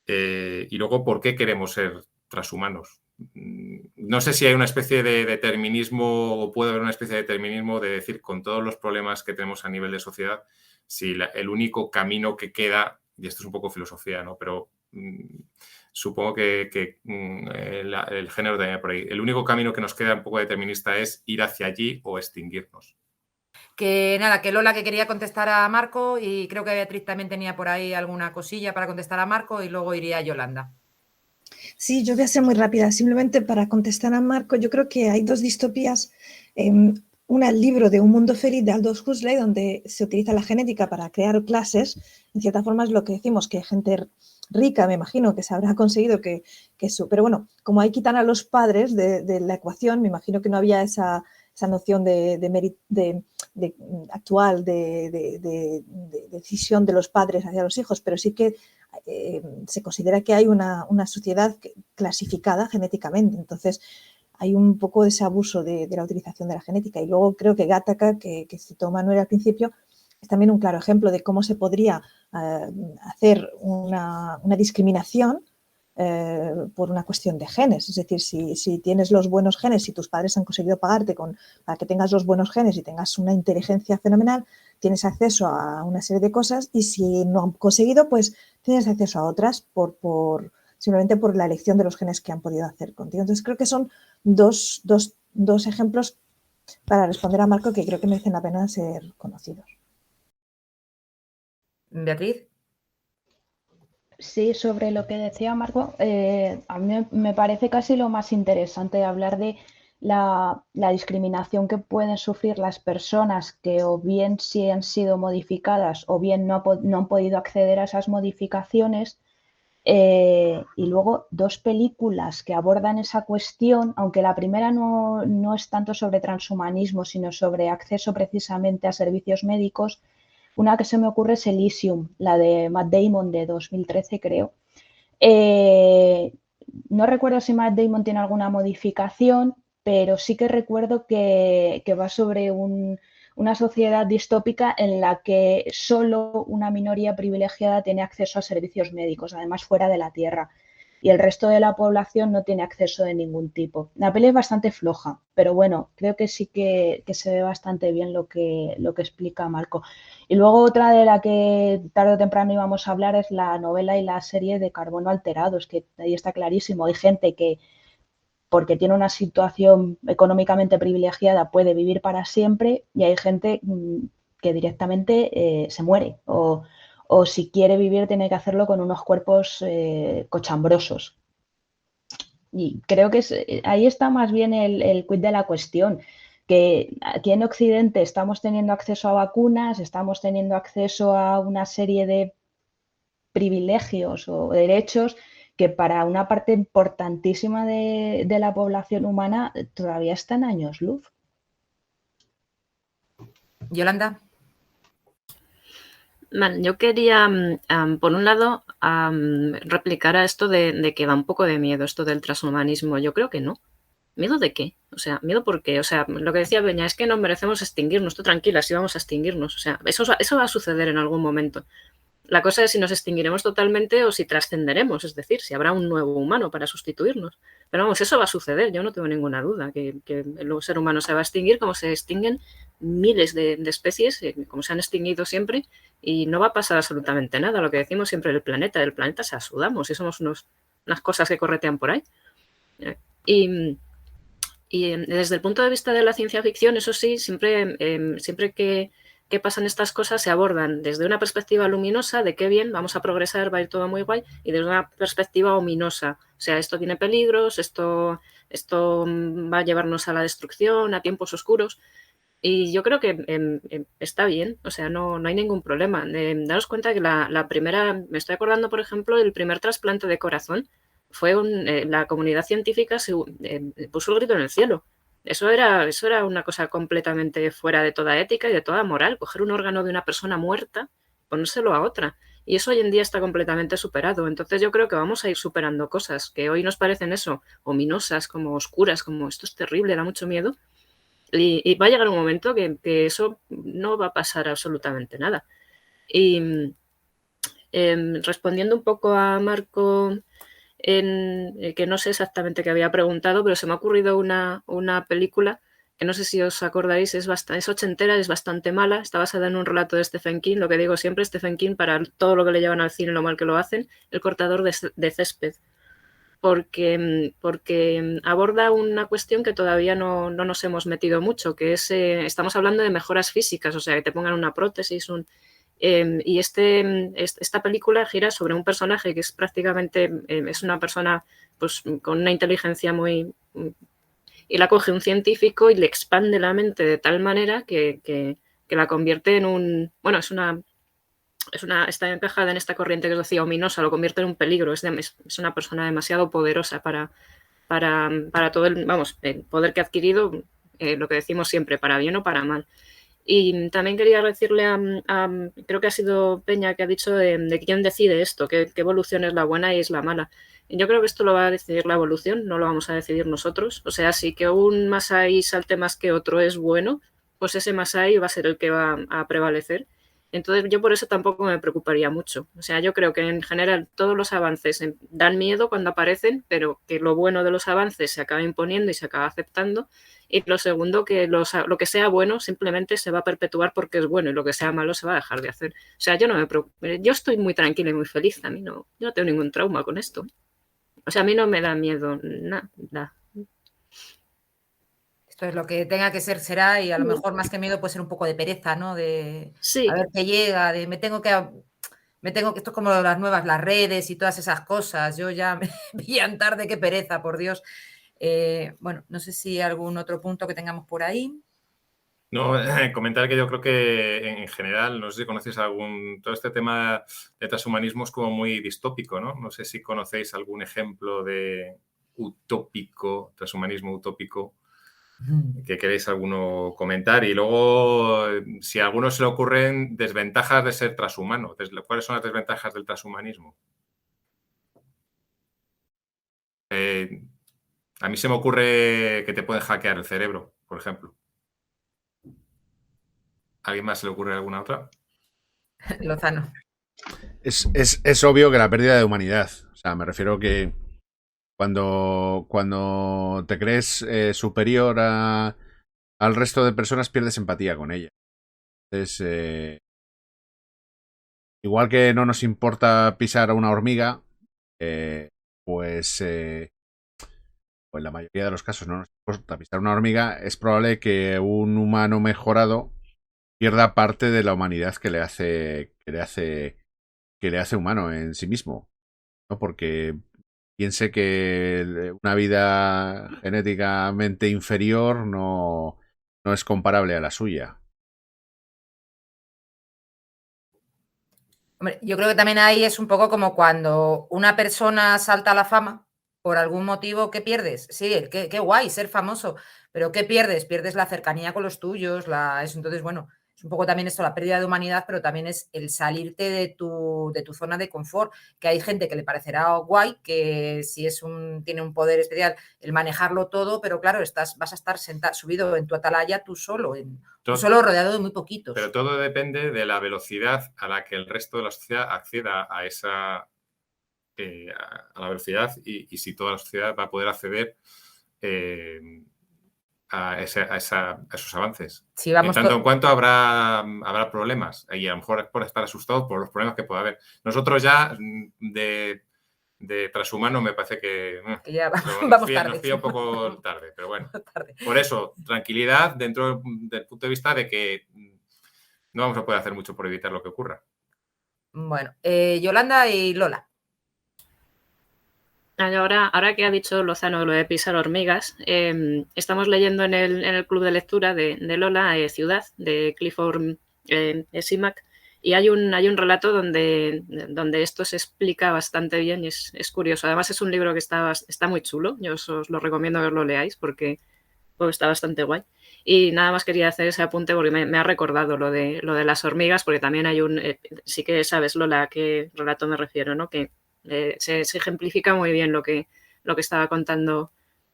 Y luego, ¿por qué queremos ser transhumanos? No sé si hay una especie de determinismo o puede haber una especie de determinismo de decir, con todos los problemas que tenemos a nivel de sociedad, si el único camino que queda, y esto es un poco filosofía, ¿no? Pero supongo que el género también por ahí. El único camino que nos queda un poco determinista es ir hacia allí o extinguirnos. Que nada, que Lola que quería contestar a Marco y creo que Beatriz también tenía por ahí alguna cosilla para contestar a Marco y luego iría a Yolanda. Sí, yo voy a ser muy rápida. Simplemente para contestar a Marco, yo creo que hay dos distopías. Una, el libro de Un mundo feliz de Aldous Huxley, donde se utiliza la genética para crear clases. En cierta forma es lo que decimos, que gente rica, me imagino, que se habrá conseguido que eso. Pero bueno, como ahí quitan a los padres de la ecuación, me imagino que no había esa noción actual de decisión de los padres hacia los hijos, pero sí que se considera que hay una sociedad clasificada genéticamente. Entonces, hay un poco de ese abuso de la utilización de la genética. Y luego creo que Gattaca, que citó Manuel al principio, es también un claro ejemplo de cómo se podría hacer una discriminación por una cuestión de genes. Es decir, si tienes los buenos genes, si tus padres han conseguido pagarte para que tengas los buenos genes y tengas una inteligencia fenomenal, tienes acceso a una serie de cosas, y si no han conseguido, pues tienes acceso a otras simplemente por la elección de los genes que han podido hacer contigo. Entonces creo que son dos ejemplos para responder a Marco que creo que merecen la pena ser conocidos. Beatriz. Sí, sobre lo que decía Marco, a mí me parece casi lo más interesante hablar de la discriminación que pueden sufrir las personas que o bien sí han sido modificadas o bien no han podido acceder a esas modificaciones. Y luego dos películas que abordan esa cuestión, aunque la primera no es tanto sobre transhumanismo, sino sobre acceso precisamente a servicios médicos. Una que se me ocurre es Elysium, la de Matt Damon de 2013, creo. No recuerdo si Matt Damon tiene alguna modificación, pero sí que recuerdo que va sobre una sociedad distópica en la que solo una minoría privilegiada tiene acceso a servicios médicos, además fuera de la Tierra, y el resto de la población no tiene acceso de ningún tipo. La peli es bastante floja, pero bueno, creo que sí que se ve bastante bien lo que explica Marco. Y luego otra de la que tarde o temprano íbamos a hablar es la novela y la serie de Carbono Alterado. Es que ahí está clarísimo, hay gente que porque tiene una situación económicamente privilegiada puede vivir para siempre, y hay gente que directamente se muere o si quiere vivir tiene que hacerlo con unos cuerpos cochambrosos. Y creo que ahí está más bien el quid de la cuestión, que aquí en Occidente estamos teniendo acceso a vacunas, estamos teniendo acceso a una serie de privilegios o derechos que para una parte importantísima de la población humana todavía está en años luz. Yolanda. Bueno, yo quería, por un lado, replicar a esto de que da un poco de miedo esto del transhumanismo. Yo creo que no. ¿Miedo de qué? O sea, ¿miedo por qué? O sea, lo que decía Beña es que nos merecemos extinguirnos. Tú tranquila, sí vamos a extinguirnos. O sea, eso va a suceder en algún momento. La cosa es si nos extinguiremos totalmente o si trascenderemos, es decir, si habrá un nuevo humano para sustituirnos. Pero vamos, eso va a suceder, yo no tengo ninguna duda, que el ser humano se va a extinguir como se extinguen miles de especies, como se han extinguido siempre, y no va a pasar absolutamente nada. Lo que decimos siempre del planeta se asudamos y somos unas cosas que corretean por ahí. Y desde el punto de vista de la ciencia ficción, eso sí, siempre que pasan estas cosas se abordan desde una perspectiva luminosa de qué bien, vamos a progresar, va a ir todo muy guay, y desde una perspectiva ominosa. O sea, esto tiene peligros, esto va a llevarnos a la destrucción, a tiempos oscuros. Y yo creo que está bien, o sea, no hay ningún problema. Daros cuenta que la primera, me estoy acordando, por ejemplo, el primer trasplante de corazón fue la comunidad científica puso el grito en el cielo. Eso era una cosa completamente fuera de toda ética y de toda moral, coger un órgano de una persona muerta, ponérselo a otra. Y eso hoy en día está completamente superado. Entonces yo creo que vamos a ir superando cosas que hoy nos parecen eso, ominosas, como oscuras, como esto es terrible, da mucho miedo. Y va a llegar un momento que eso no va a pasar absolutamente nada. Y respondiendo un poco a Marco, que no sé exactamente qué había preguntado, pero se me ha ocurrido una película que no sé si os acordáis, es ochentera, es bastante mala, está basada en un relato de Stephen King, lo que digo siempre, Stephen King, para todo lo que le llevan al cine, lo mal que lo hacen, El cortador de césped. Porque aborda una cuestión que todavía no nos hemos metido mucho, que es, estamos hablando de mejoras físicas, o sea, que te pongan una prótesis, y esta película gira sobre un personaje que es prácticamente, es una persona pues, con una inteligencia muy... y la coge un científico y le expande la mente de tal manera que la convierte en un... Bueno, está encajada en esta corriente que os decía, ominosa, lo convierte en un peligro, es una persona demasiado poderosa para todo el poder que ha adquirido, lo que decimos siempre, para bien o para mal. Y también quería decirle creo que ha sido Peña que ha dicho de quién decide esto, qué evolución es la buena y es la mala. Y yo creo que esto lo va a decidir la evolución, no lo vamos a decidir nosotros. O sea, si que un Masái salte más que otro es bueno, pues ese Masái va a ser el que va a prevalecer. Entonces yo por eso tampoco me preocuparía mucho. O sea, yo creo que en general todos los avances dan miedo cuando aparecen, pero que lo bueno de los avances se acaba imponiendo y se acaba aceptando. Y lo segundo, que lo que sea bueno simplemente se va a perpetuar porque es bueno y lo que sea malo se va a dejar de hacer. O sea, yo no me preocupo. Yo estoy muy tranquila y muy feliz. A mí yo no tengo ningún trauma con esto. O sea, a mí no me da miedo nada. Esto es lo que tenga que ser, será, y a lo mejor más que miedo puede ser un poco de pereza, ¿no? De sí. A ver qué llega, de esto es como las redes y todas esas cosas. Yo ya me pillan tarde, qué pereza, por Dios. Bueno, no sé si hay algún otro punto que tengamos por ahí. No, comentar que yo creo que en general, no sé si conocéis todo este tema de transhumanismo es como muy distópico, ¿no? No sé si conocéis algún ejemplo de utópico, transhumanismo utópico, que queréis alguno comentar. Y luego, si a alguno se le ocurren desventajas de ser transhumano, ¿cuáles son las desventajas del transhumanismo? A mí se me ocurre que te pueden hackear el cerebro, por ejemplo. ¿A alguien más se le ocurre alguna otra? Lozano. Es obvio que la pérdida de humanidad. O sea, me refiero que cuando te crees superior al resto de personas, pierdes empatía con ella. Entonces, igual que no nos importa pisar a una hormiga, pues en la mayoría de los casos no nos importa pisar a una hormiga, es probable que un humano mejorado pierda parte de la humanidad que le hace humano en sí mismo, ¿no? Porque piense que una vida genéticamente inferior no es comparable a la suya. Hombre, yo creo que también ahí es un poco como cuando una persona salta a la fama, por algún motivo, ¿qué pierdes? Sí, qué guay ser famoso, pero ¿qué pierdes? Pierdes la cercanía con los tuyos, eso. Entonces, bueno, Es un poco también esto, la pérdida de humanidad, pero también es el salirte de tu zona de confort, que hay gente que le parecerá guay, que si tiene un poder especial, el manejarlo todo, pero claro, vas a estar subido en tu atalaya tú solo rodeado de muy poquitos. Pero todo depende de la velocidad a la que el resto de la sociedad acceda a esa a la velocidad y si toda la sociedad va a poder acceder a esos avances. Sí, vamos, en tanto en cuanto habrá problemas y a lo mejor es por estar asustados por los problemas que pueda haber. Nosotros ya de transhumano me parece que ya nos pilla un poco tarde, pero bueno. Por eso, tranquilidad dentro del punto de vista de que no vamos a poder hacer mucho por evitar lo que ocurra. Bueno, Yolanda y Lola. Ahora que ha dicho Lozano lo de pisar hormigas, estamos leyendo en el club de lectura de Lola, Ciudad, de Clifford Simak, y hay un relato donde esto se explica bastante bien y es curioso. Además es un libro que está muy chulo, yo os lo recomiendo que os lo leáis porque está bastante guay. Y nada más quería hacer ese apunte porque me ha recordado lo de las hormigas, porque también hay sí que sabes, Lola, a qué relato me refiero, ¿no? Que se ejemplifica muy bien lo que estaba contando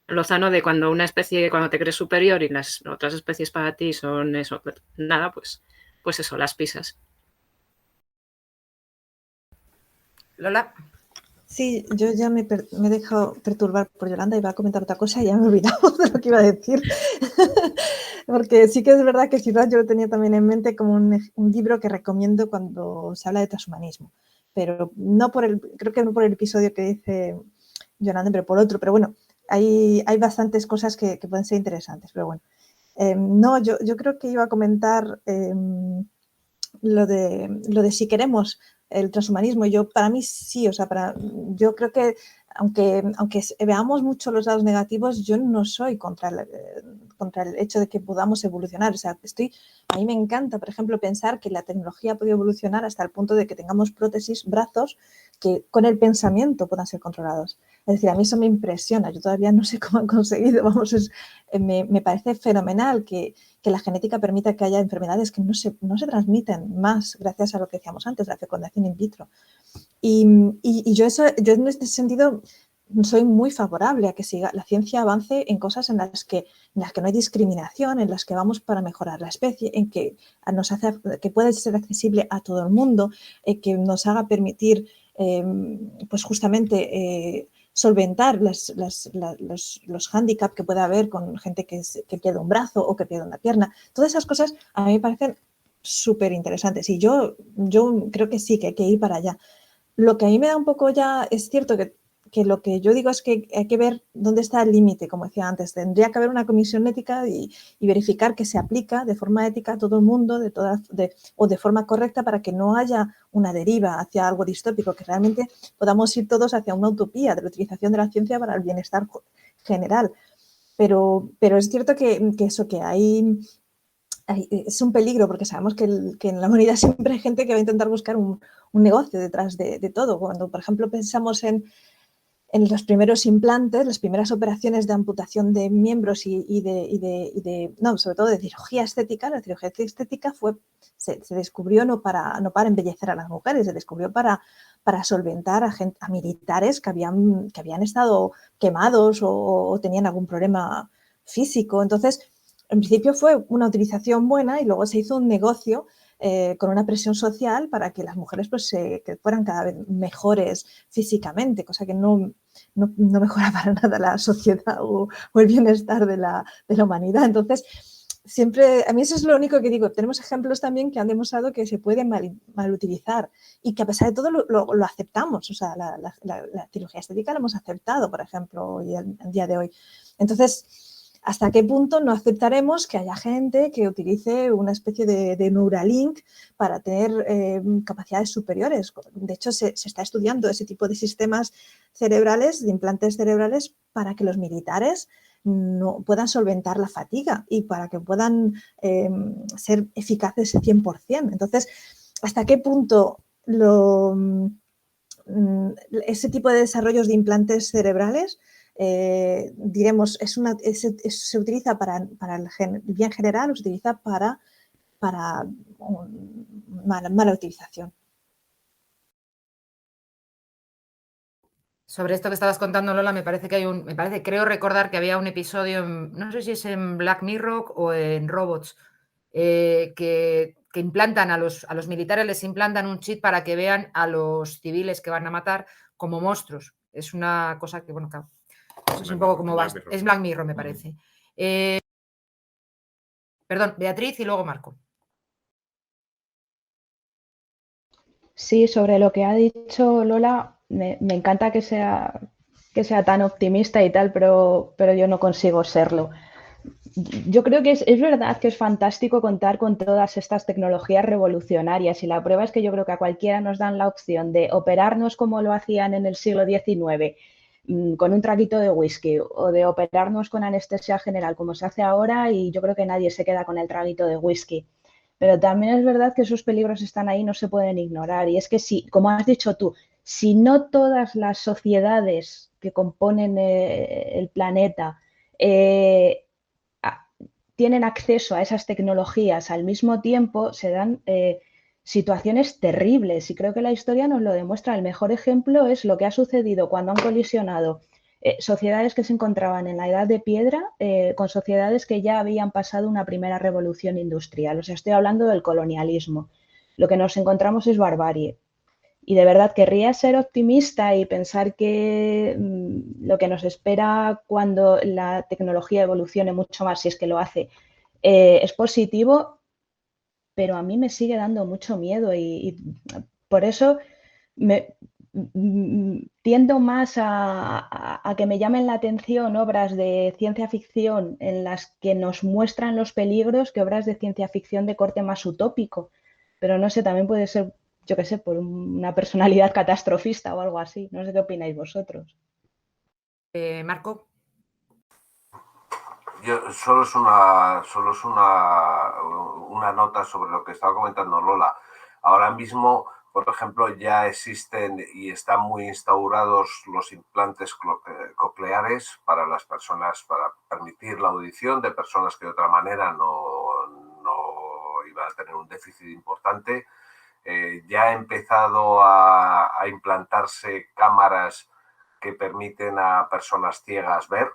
Lozano, de cuando una especie, cuando te crees superior y las otras especies para ti son eso, nada, pues eso, las pisas. Lola. Sí, yo ya me he dejado perturbar por Yolanda y va a comentar otra cosa y ya me he olvidado de lo que iba a decir. Porque sí que es verdad que Ciudad yo lo tenía también en mente como un libro que recomiendo cuando se habla de transhumanismo. Pero creo que no por el episodio que dice Yolanda, pero por otro. Pero bueno, hay bastantes cosas que pueden ser interesantes. Pero bueno, no, yo creo que iba a comentar lo de si queremos el transhumanismo. Para mí sí, o sea, yo creo que aunque veamos mucho los lados negativos, yo no soy contra el hecho de que podamos evolucionar. O sea, a mí me encanta, por ejemplo, pensar que la tecnología ha podido evolucionar hasta el punto de que tengamos prótesis, brazos, que con el pensamiento puedan ser controlados. Es decir, a mí eso me impresiona. Yo todavía no sé cómo han conseguido. Me parece fenomenal que la genética permita que haya enfermedades que no se transmiten más gracias a lo que decíamos antes, la fecundación in vitro. Y yo en este sentido soy muy favorable a que la ciencia avance en cosas en las que no hay discriminación, en las que vamos para mejorar la especie, en que que puede ser accesible a todo el mundo, que nos haga permitir pues justamente solventar los hándicaps que pueda haber con gente que pierde un brazo o que pierde una pierna. Todas esas cosas a mí me parecen súper interesantes y yo creo que sí, que hay que ir para allá. Lo que a mí me da un poco ya, es cierto que lo que yo digo es que hay que ver dónde está el límite, como decía antes. Tendría que haber una comisión ética y verificar que se aplica de forma ética a todo el mundo o de forma correcta para que no haya una deriva hacia algo distópico, que realmente podamos ir todos hacia una utopía de la utilización de la ciencia para el bienestar general. Pero es cierto que eso que es un peligro porque sabemos que en la humanidad siempre hay gente que va a intentar buscar un negocio detrás de todo. Cuando, por ejemplo, pensamos en los primeros implantes, las primeras operaciones de amputación de miembros sobre todo de cirugía estética, la cirugía estética se descubrió no para embellecer a las mujeres, se descubrió para solventar a militares que habían estado quemados o tenían algún problema físico. Entonces, en principio fue una utilización buena y luego se hizo un negocio con una presión social para que las mujeres que fueran cada vez mejores físicamente, cosa que no mejora para nada la sociedad o el bienestar de la humanidad. Entonces, siempre, a mí eso es lo único que digo. Tenemos ejemplos también que han demostrado que se puede mal utilizar y que a pesar de todo lo aceptamos. O sea, la cirugía estética la hemos aceptado, por ejemplo, hoy, el día de hoy. Entonces, ¿hasta qué punto no aceptaremos que haya gente que utilice una especie de Neuralink para tener capacidades superiores? De hecho, se está estudiando ese tipo de sistemas cerebrales, de implantes cerebrales, para que los militares no puedan solventar la fatiga y para que puedan ser eficaces 100%. Entonces, ¿hasta qué punto ese tipo de desarrollos de implantes cerebrales diremos, se utiliza para el bien general o se utiliza para para mala utilización. Sobre esto que estabas contando, Lola, creo recordar que había un episodio, no sé si es en Black Mirror o en Robots, que implantan a los militares, les implantan un chip para que vean a los civiles que van a matar como monstruos. Es una cosa que, bueno, claro, eso es un poco como es Black Mirror, me parece. Perdón, Beatriz y luego Marco. Sí, sobre lo que ha dicho Lola, me encanta que sea tan optimista y tal, pero yo no consigo serlo. Yo creo que es verdad que es fantástico contar con todas estas tecnologías revolucionarias y la prueba es que yo creo que a cualquiera nos dan la opción de operarnos como lo hacían en el siglo XIX con un traguito de whisky o de operarnos con anestesia general como se hace ahora y yo creo que nadie se queda con el traguito de whisky. Pero también es verdad que esos peligros están ahí, no se pueden ignorar. Y es que si, como has dicho tú, si no todas las sociedades que componen el planeta tienen acceso a esas tecnologías al mismo tiempo, se dan situaciones terribles. Y creo que la historia nos lo demuestra. El mejor ejemplo es lo que ha sucedido cuando han colisionado sociedades que se encontraban en la edad de piedra con sociedades que ya habían pasado una primera revolución industrial. O sea, estoy hablando del colonialismo. Lo que nos encontramos es barbarie. Y de verdad querría ser optimista y pensar que lo que nos espera cuando la tecnología evolucione mucho más, si es que lo hace, es positivo, pero a mí me sigue dando mucho miedo y por eso tiendo más a que me llamen la atención obras de ciencia ficción en las que nos muestran los peligros que obras de ciencia ficción de corte más utópico. Pero no sé, también puede ser, yo qué sé, por una personalidad catastrofista o algo así. No sé qué opináis vosotros. Marco. Solo es una nota sobre lo que estaba comentando Lola. Ahora mismo, por ejemplo, ya existen y están muy instaurados los implantes cocleares para las personas, para permitir la audición de personas que de otra manera no iban a tener un déficit importante. Ya ha empezado a implantarse cámaras que permiten a personas ciegas ver.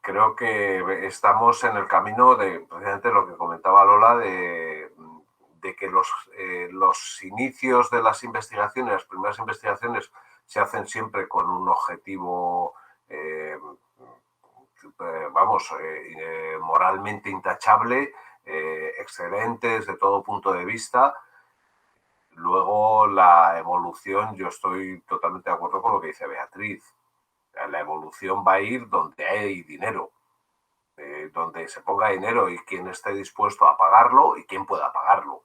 Creo que estamos en el camino de precisamente lo que comentaba Lola, de que los inicios de las investigaciones, las primeras investigaciones, se hacen siempre con un objetivo, moralmente intachable, excelente desde todo punto de vista. Luego la evolución, yo estoy totalmente de acuerdo con lo que dice Beatriz. La evolución va a ir donde hay dinero, donde se ponga dinero y quien esté dispuesto a pagarlo y quien pueda pagarlo.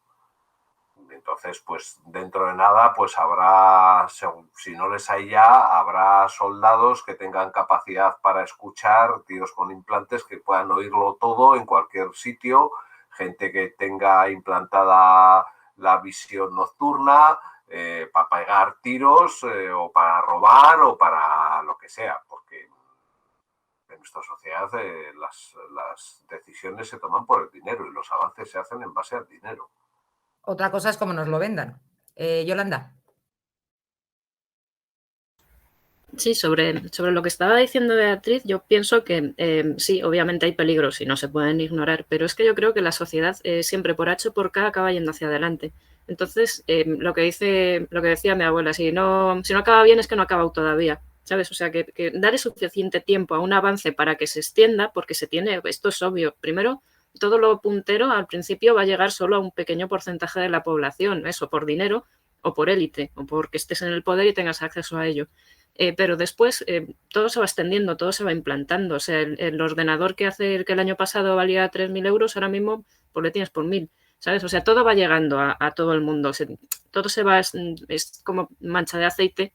Entonces, pues dentro de nada, pues habrá, si no les hay ya, habrá soldados que tengan capacidad para escuchar, tíos con implantes que puedan oírlo todo en cualquier sitio, gente que tenga implantada la visión nocturna, para pegar tiros o para robar o para lo que sea, porque en nuestra sociedad las decisiones se toman por el dinero y los avances se hacen en base al dinero. Otra cosa es cómo nos lo vendan. Yolanda. Sí, sobre lo que estaba diciendo Beatriz, yo pienso que sí, obviamente hay peligros y no se pueden ignorar, pero es que yo creo que la sociedad siempre por H o por K acaba yendo hacia adelante. Entonces, lo que decía mi abuela, si no acaba bien es que no ha acabado todavía, ¿sabes? O sea, que darle suficiente tiempo a un avance para que se extienda, porque esto es obvio. Primero, todo lo puntero al principio va a llegar solo a un pequeño porcentaje de la población, eso por dinero o por élite, o porque estés en el poder y tengas acceso a ello. Pero después todo se va extendiendo, todo se va implantando. O sea, el ordenador que el año pasado valía 3.000 euros, ahora mismo pues le tienes por 1.000, ¿sabes? O sea, todo va llegando a todo el mundo. O sea, todo se va, es como mancha de aceite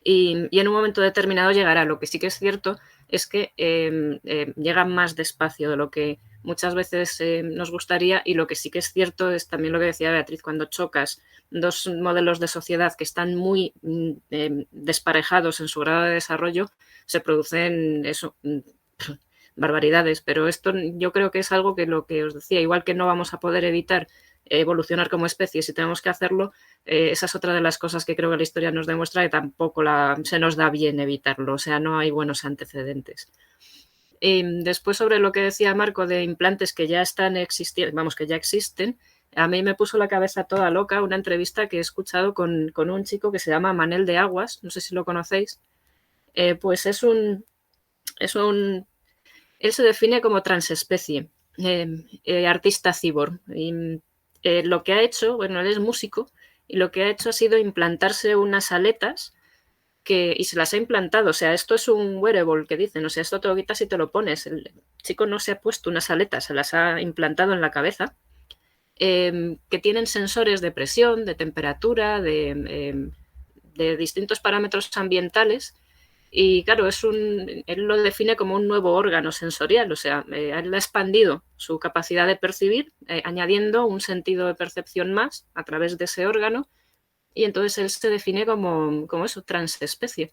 y en un momento determinado llegará. Lo que sí que es cierto es que llega más despacio de lo que muchas veces nos gustaría, y lo que sí que es cierto es también lo que decía Beatriz, cuando chocas dos modelos de sociedad que están muy desparejados en su grado de desarrollo, se producen barbaridades, pero esto yo creo que es algo que lo que os decía, igual que no vamos a poder evitar evolucionar como especie si tenemos que hacerlo, esa es otra de las cosas que creo que la historia nos demuestra que tampoco se nos da bien evitarlo, o sea, no hay buenos antecedentes. Después sobre lo que decía Marco de implantes que ya están existiendo, vamos, que ya existen, a mí me puso la cabeza toda loca una entrevista que he escuchado con un chico que se llama Manel de Aguas, no sé si lo conocéis, pues él se define como transespecie, artista cyborg, y lo que ha hecho, bueno, él es músico, y lo que ha hecho ha sido implantarse unas aletas y se las ha implantado, o sea, esto es un wearable que dicen, o sea, esto te lo quitas y te lo pones. El chico no se ha puesto unas aletas, se las ha implantado en la cabeza, que tienen sensores de presión, de temperatura, de distintos parámetros ambientales. Y claro, él lo define como un nuevo órgano sensorial, o sea, él ha expandido su capacidad de percibir, añadiendo un sentido de percepción más a través de ese órgano, y entonces él se define como eso, transespecie.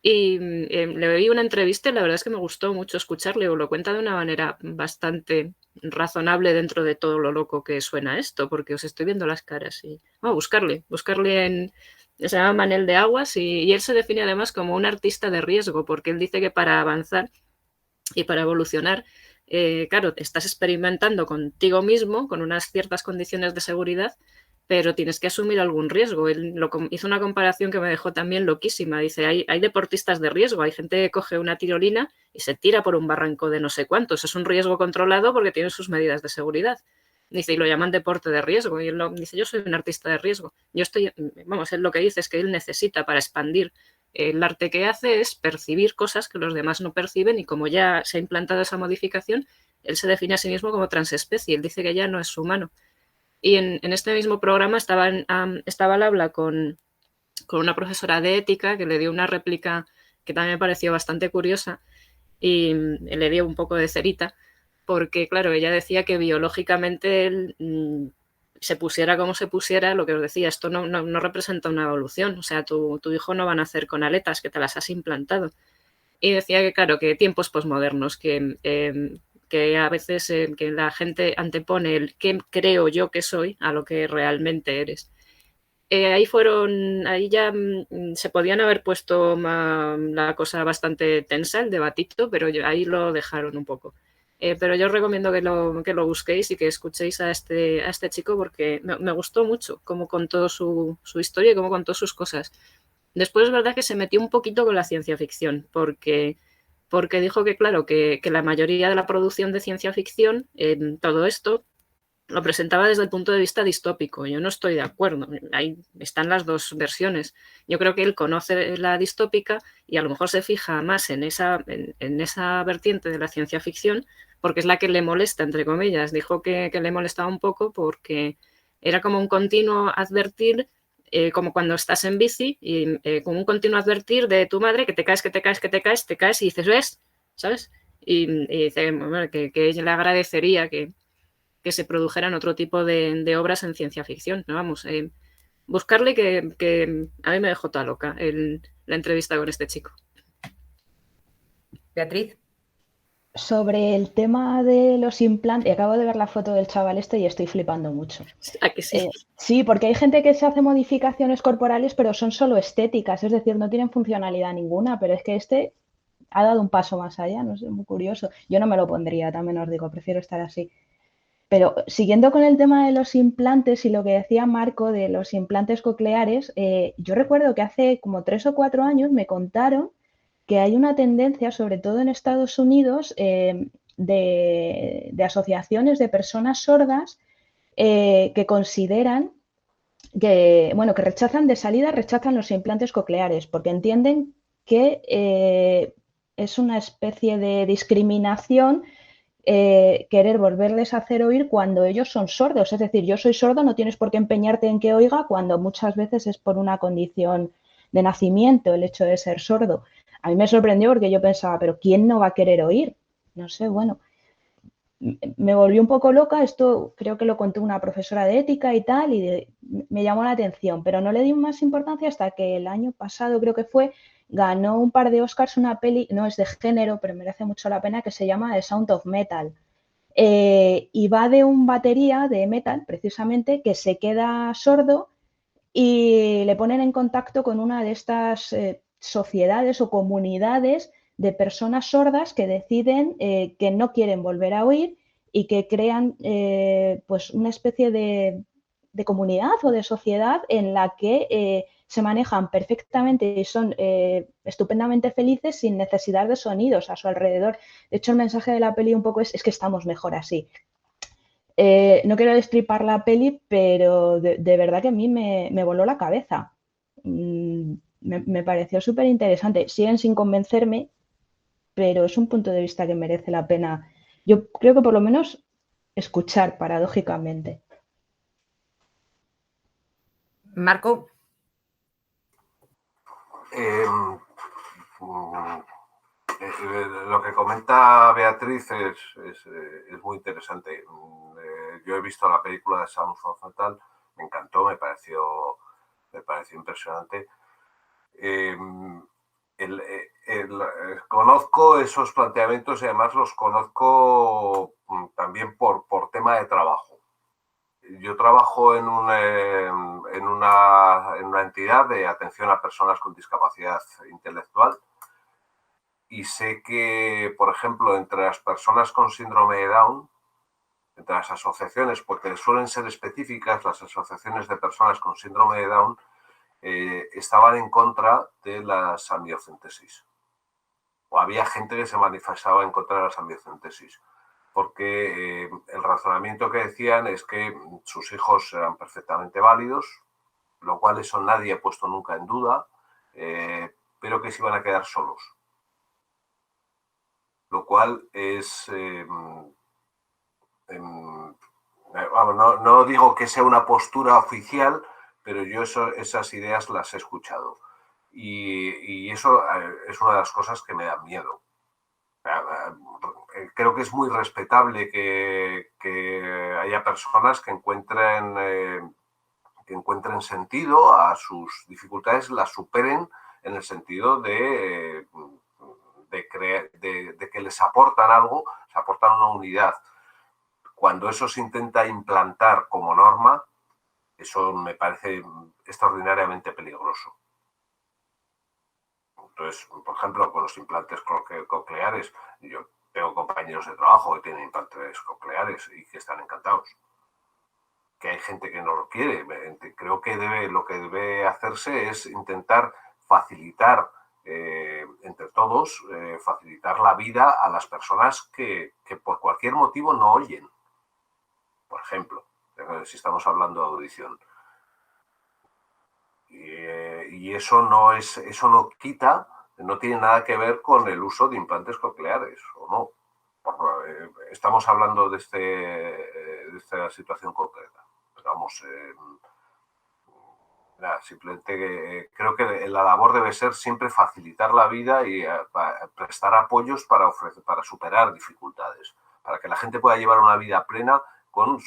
Y le vi una entrevista y la verdad es que me gustó mucho escucharle, o lo cuenta de una manera bastante razonable dentro de todo lo loco que suena esto, porque os estoy viendo las caras y buscarle se llama Manel de Aguas y él se define además como un artista de riesgo, porque él dice que para avanzar y para evolucionar, claro, estás experimentando contigo mismo con unas ciertas condiciones de seguridad, pero tienes que asumir algún riesgo. Él hizo una comparación que me dejó también loquísima. Dice, hay deportistas de riesgo, hay gente que coge una tirolina y se tira por un barranco de no sé cuántos. Es un riesgo controlado porque tiene sus medidas de seguridad. Dice, y lo llaman deporte de riesgo. Y él dice, yo soy un artista de riesgo. Él lo que dice es que él necesita para expandir el arte que hace es percibir cosas que los demás no perciben y como ya se ha implantado esa modificación, él se define a sí mismo como transespecie. Él dice que ya no es humano. Y en este mismo programa estaba al habla con una profesora de ética que le dio una réplica que también me pareció bastante curiosa y le dio un poco de cerita, porque claro, ella decía que biológicamente él, se pusiera como se pusiera, lo que os decía, esto no representa una evolución, o sea, tu hijo no va a nacer con aletas, que te las has implantado. Y decía que claro, que tiempos posmodernos, que a veces que la gente antepone el qué creo yo que soy a lo que realmente eres. Ahí ya se podían haber puesto la cosa bastante tensa, el debatito, pero ahí lo dejaron un poco. Pero yo os recomiendo que lo busquéis y que escuchéis a este chico porque me gustó mucho cómo contó su historia y cómo contó sus cosas. Después es verdad que se metió un poquito con la ciencia ficción porque dijo que, claro, que la mayoría de la producción de ciencia ficción en todo esto lo presentaba desde el punto de vista distópico. Yo no estoy de acuerdo. Ahí están las dos versiones. Yo creo que él conoce la distópica y a lo mejor se fija más en esa vertiente de la ciencia ficción porque es la que le molesta, entre comillas. Dijo que le molestaba un poco porque era como un continuo advertir, como cuando estás en bici y como un continuo advertir de tu madre que te caes y dices, ¿ves? ¿Sabes? Y dice bueno, que ella le agradecería que se produjeran otro tipo de obras en ciencia ficción. ¿No? Vamos, buscarle que a mí me dejó toda loca la entrevista con este chico. Beatriz. Sobre el tema de los implantes, acabo de ver la foto del chaval y estoy flipando mucho. ¿A que sí? Sí, porque hay gente que se hace modificaciones corporales, pero son solo estéticas, es decir, no tienen funcionalidad ninguna, pero es que este ha dado un paso más allá, no sé, muy curioso. Yo no me lo pondría, también os digo, prefiero estar así. Pero siguiendo con el tema de los implantes y lo que decía Marco de los implantes cocleares, yo recuerdo que hace como 3 o 4 años me contaron que hay una tendencia, sobre todo en Estados Unidos, de asociaciones de personas sordas que consideran que rechazan de salida, rechazan los implantes cocleares porque entienden que es una especie de discriminación querer volverles a hacer oír cuando ellos son sordos. Es decir, yo soy sordo, no tienes por qué empeñarte en que oiga cuando muchas veces es por una condición de nacimiento el hecho de ser sordo. A mí me sorprendió porque yo pensaba, pero ¿quién no va a querer oír? No sé, bueno, me volvió un poco loca. Esto creo que lo contó una profesora de ética y tal, y me llamó la atención, pero no le di más importancia hasta que el año pasado, creo que fue, ganó un par de Oscars una peli, no es de género, pero merece mucho la pena, que se llama The Sound of Metal. Y va de un batería de metal, precisamente, que se queda sordo y le ponen en contacto con una de estas sociedades o comunidades de personas sordas que deciden que no quieren volver a oír y que crean pues una especie de comunidad o de sociedad en la que se manejan perfectamente y son estupendamente felices sin necesidad de sonidos a su alrededor. De hecho, el mensaje de la peli un poco es que estamos mejor así. No quiero destripar la peli, pero de verdad que a mí me voló la cabeza. Me pareció súper interesante. Siguen sin convencerme, pero es un punto de vista que merece la pena. Yo creo que por lo menos escuchar, paradójicamente. Marco, Lo que comenta Beatriz es muy interesante. Yo he visto la película de Sound of Metal, me encantó, me pareció impresionante. Conozco esos planteamientos y además los conozco también por tema de trabajo. Yo trabajo en una entidad de atención a personas con discapacidad intelectual y sé que, por ejemplo, entre las personas con síndrome de Down, entre las asociaciones, porque suelen ser específicas, las asociaciones de personas con síndrome de Down estaban en contra de las amniocentesis. O había gente que se manifestaba en contra de las amniocentesis, porque el razonamiento que decían es que sus hijos eran perfectamente válidos, lo cual eso nadie ha puesto nunca en duda, pero que se iban a quedar solos. Lo cual es... no digo que sea una postura oficial, pero yo esas ideas las he escuchado. Y eso es una de las cosas que me da miedo. Creo que es muy respetable que haya personas que encuentren sentido a sus dificultades, las superen en el sentido de que les aportan algo, les aportan una unidad. Cuando eso se intenta implantar como norma, eso me parece extraordinariamente peligroso. Entonces, por ejemplo, con los implantes cocleares, yo tengo compañeros de trabajo que tienen implantes cocleares y que están encantados. Que hay gente que no lo quiere. Creo que lo que debe hacerse es intentar facilitar entre todos, facilitar la vida a las personas que por cualquier motivo no oyen. Por ejemplo, si estamos hablando de audición. Y eso no quita, no tiene nada que ver con el uso de implantes cocleares, ¿o no? Estamos hablando de esta situación concreta. Pero vamos, simplemente creo que la labor debe ser siempre facilitar la vida y prestar apoyos para superar dificultades, para que la gente pueda llevar una vida plena con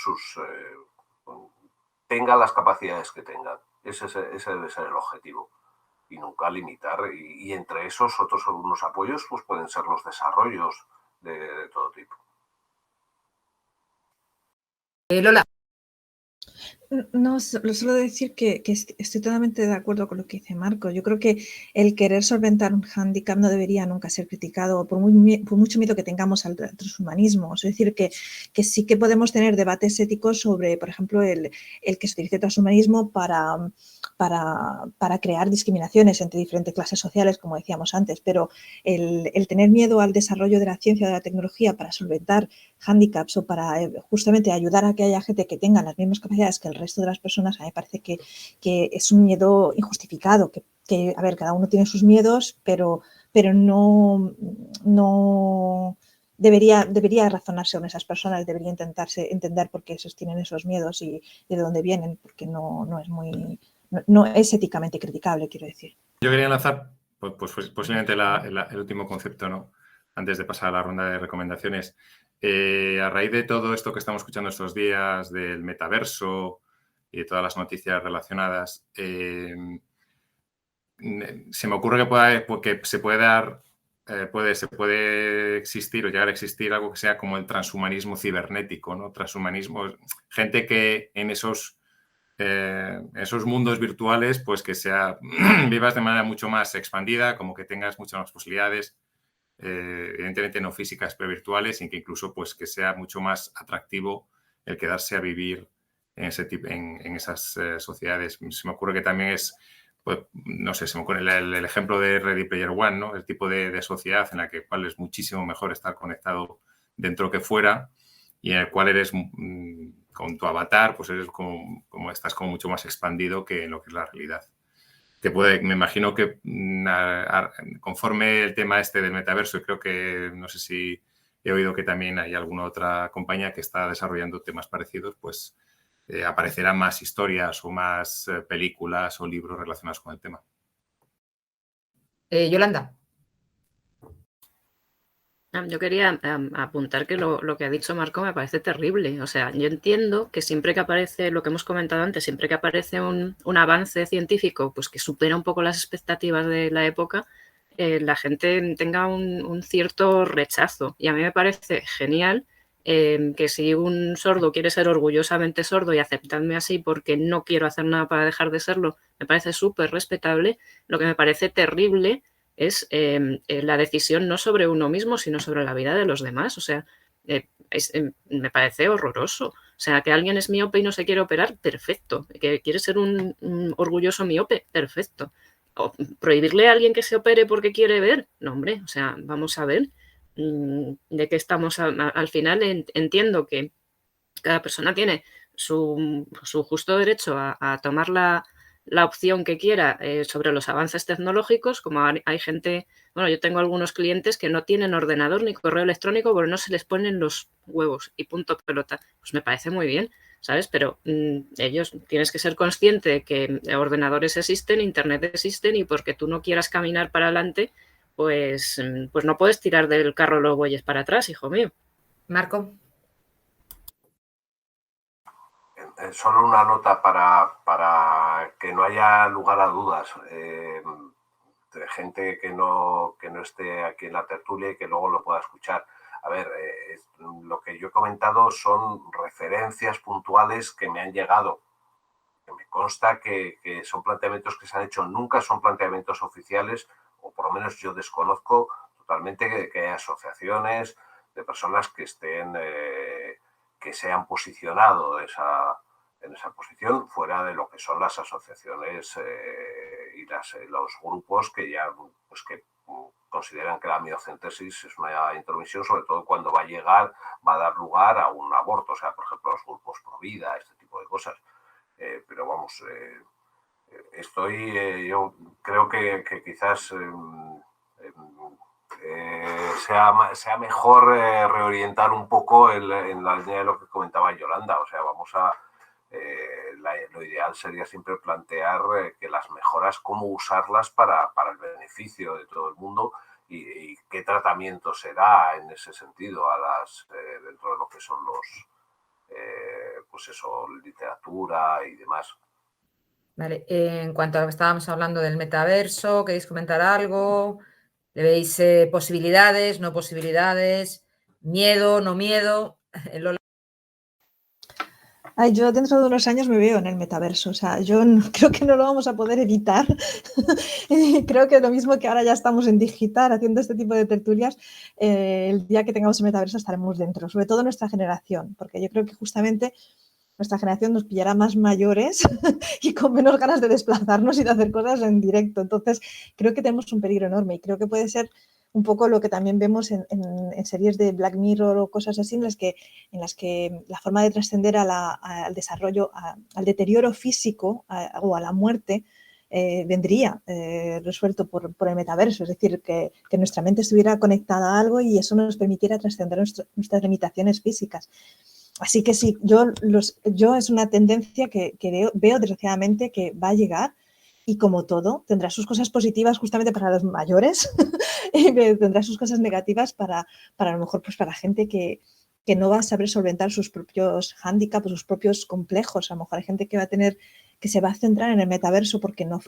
tenga las capacidades que tengan. Ese debe ser el objetivo y nunca limitar. Y entre esos otros algunos apoyos pues pueden ser los desarrollos de todo tipo. Lola. No, solo decir que estoy totalmente de acuerdo con lo que dice Marco. Yo creo que el querer solventar un hándicap no debería nunca ser criticado por mucho miedo que tengamos al transhumanismo. Es decir, que sí que podemos tener debates éticos sobre, por ejemplo, el que se utilice transhumanismo para crear discriminaciones entre diferentes clases sociales, como decíamos antes, pero el tener miedo al desarrollo de la ciencia o de la tecnología para solventar hándicaps o para justamente ayudar a que haya gente que tenga las mismas capacidades que el resto de las personas, a mí me parece que es un miedo injustificado, que a ver, cada uno tiene sus miedos, pero no debería razonarse con esas personas, debería intentarse entender por qué sostienen esos miedos y de dónde vienen, porque no es éticamente criticable, quiero decir. Yo quería lanzar pues posiblemente el último concepto, ¿no? Antes de pasar a la ronda de recomendaciones. A raíz de todo esto que estamos escuchando estos días, del metaverso y de todas las noticias relacionadas, se me ocurre que se puede dar, se puede existir o llegar a existir algo que sea como el transhumanismo cibernético, ¿no? Transhumanismo, gente que en esos mundos virtuales, pues que vivas de manera mucho más expandida, como que tengas muchas más posibilidades, evidentemente no físicas, pero virtuales, y que incluso pues que sea mucho más atractivo el quedarse a vivir en esas sociedades. Se me ocurre que también pues, no sé, se me ocurre el ejemplo de Ready Player One, ¿no? El tipo de sociedad en la que cual es muchísimo mejor estar conectado dentro que fuera, y en el cual eres con tu avatar, pues eres estás como mucho más expandido que en lo que es la realidad. Me imagino que conforme el tema este del metaverso, y creo que, no sé si he oído que también hay alguna otra compañía que está desarrollando temas parecidos, pues aparecerán más historias o más películas o libros relacionados con el tema. Yolanda. Yo quería apuntar que lo que ha dicho Marco me parece terrible. O sea, yo entiendo que siempre que aparece, lo que hemos comentado antes, siempre que aparece un avance científico pues que supera un poco las expectativas de la época, la gente tenga un cierto rechazo. Y a mí me parece genial que si un sordo quiere ser orgullosamente sordo y aceptarme así porque no quiero hacer nada para dejar de serlo, me parece súper respetable. Lo que me parece terrible es la decisión no sobre uno mismo, sino sobre la vida de los demás. O sea, me parece horroroso. O sea, que alguien es miope y no se quiere operar, perfecto. Que quiere ser un orgulloso miope, perfecto. O prohibirle a alguien que se opere porque quiere ver, no, hombre, o sea, vamos a ver de qué estamos. Al final entiendo que cada persona tiene su justo derecho a tomar la opción que quiera sobre los avances tecnológicos, como hay gente, bueno, yo tengo algunos clientes que no tienen ordenador ni correo electrónico porque no se les ponen los huevos y punto pelota. Pues me parece muy bien, ¿sabes? Pero ellos tienes que ser consciente de que ordenadores existen, internet existen, y porque tú no quieras caminar para adelante, pues no puedes tirar del carro los bueyes para atrás, hijo mío. Marco. Solo una nota para que no haya lugar a dudas. De gente que no esté aquí en la tertulia y que luego lo pueda escuchar. A ver, lo que yo he comentado son referencias puntuales que me han llegado. Me consta que son planteamientos que se han hecho, nunca son planteamientos oficiales, o por lo menos yo desconozco totalmente que hay asociaciones de personas que estén... que se han posicionado en esa posición fuera de lo que son las asociaciones y los grupos que ya pues que consideran que la miocentesis es una intromisión, sobre todo cuando va a dar lugar a un aborto, o sea, por ejemplo, los grupos pro vida, este tipo de cosas. Pero vamos, yo creo que quizás sea mejor reorientar un poco en la línea de lo que comentaba Yolanda. O sea, lo ideal sería siempre plantear que las mejoras, cómo usarlas para el beneficio de todo el mundo y qué tratamiento se da en ese sentido dentro de lo que son pues eso, literatura y demás. Vale, en cuanto a lo que estábamos hablando del metaverso, ¿queréis comentar algo? ¿Le veis posibilidades, no posibilidades? ¿Miedo, no miedo? Ay, yo dentro de unos años me veo en el metaverso, o sea, yo creo que no lo vamos a poder evitar. Creo que lo mismo que ahora ya estamos en digital haciendo este tipo de tertulias, el día que tengamos el metaverso estaremos dentro, sobre todo nuestra generación, porque yo creo que justamente nuestra generación nos pillará más mayores y con menos ganas de desplazarnos y de hacer cosas en directo. Entonces, creo que tenemos un peligro enorme y creo que puede ser un poco lo que también vemos en series de Black Mirror o cosas así, en las que la forma de trascender al desarrollo, al deterioro físico o a la muerte, vendría resuelto por el metaverso. Es decir, que nuestra mente estuviera conectada a algo y eso nos permitiera trascender nuestras limitaciones físicas. Así que sí, yo es una tendencia que veo desgraciadamente que va a llegar, y como todo, tendrá sus cosas positivas justamente para los mayores y tendrá sus cosas negativas para a lo mejor pues para gente que no va a saber solventar sus propios hándicaps, sus propios complejos. A lo mejor hay gente que va a tener que se va a centrar en el metaverso porque no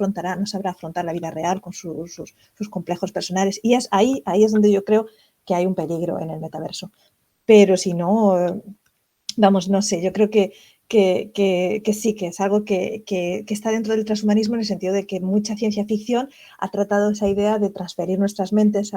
sabrá afrontar la vida real con sus complejos personales. Y ahí es donde yo creo que hay un peligro en el metaverso. Pero si no, vamos, no sé, yo creo que sí, que es algo que está dentro del transhumanismo en el sentido de que mucha ciencia ficción ha tratado esa idea de transferir nuestras mentes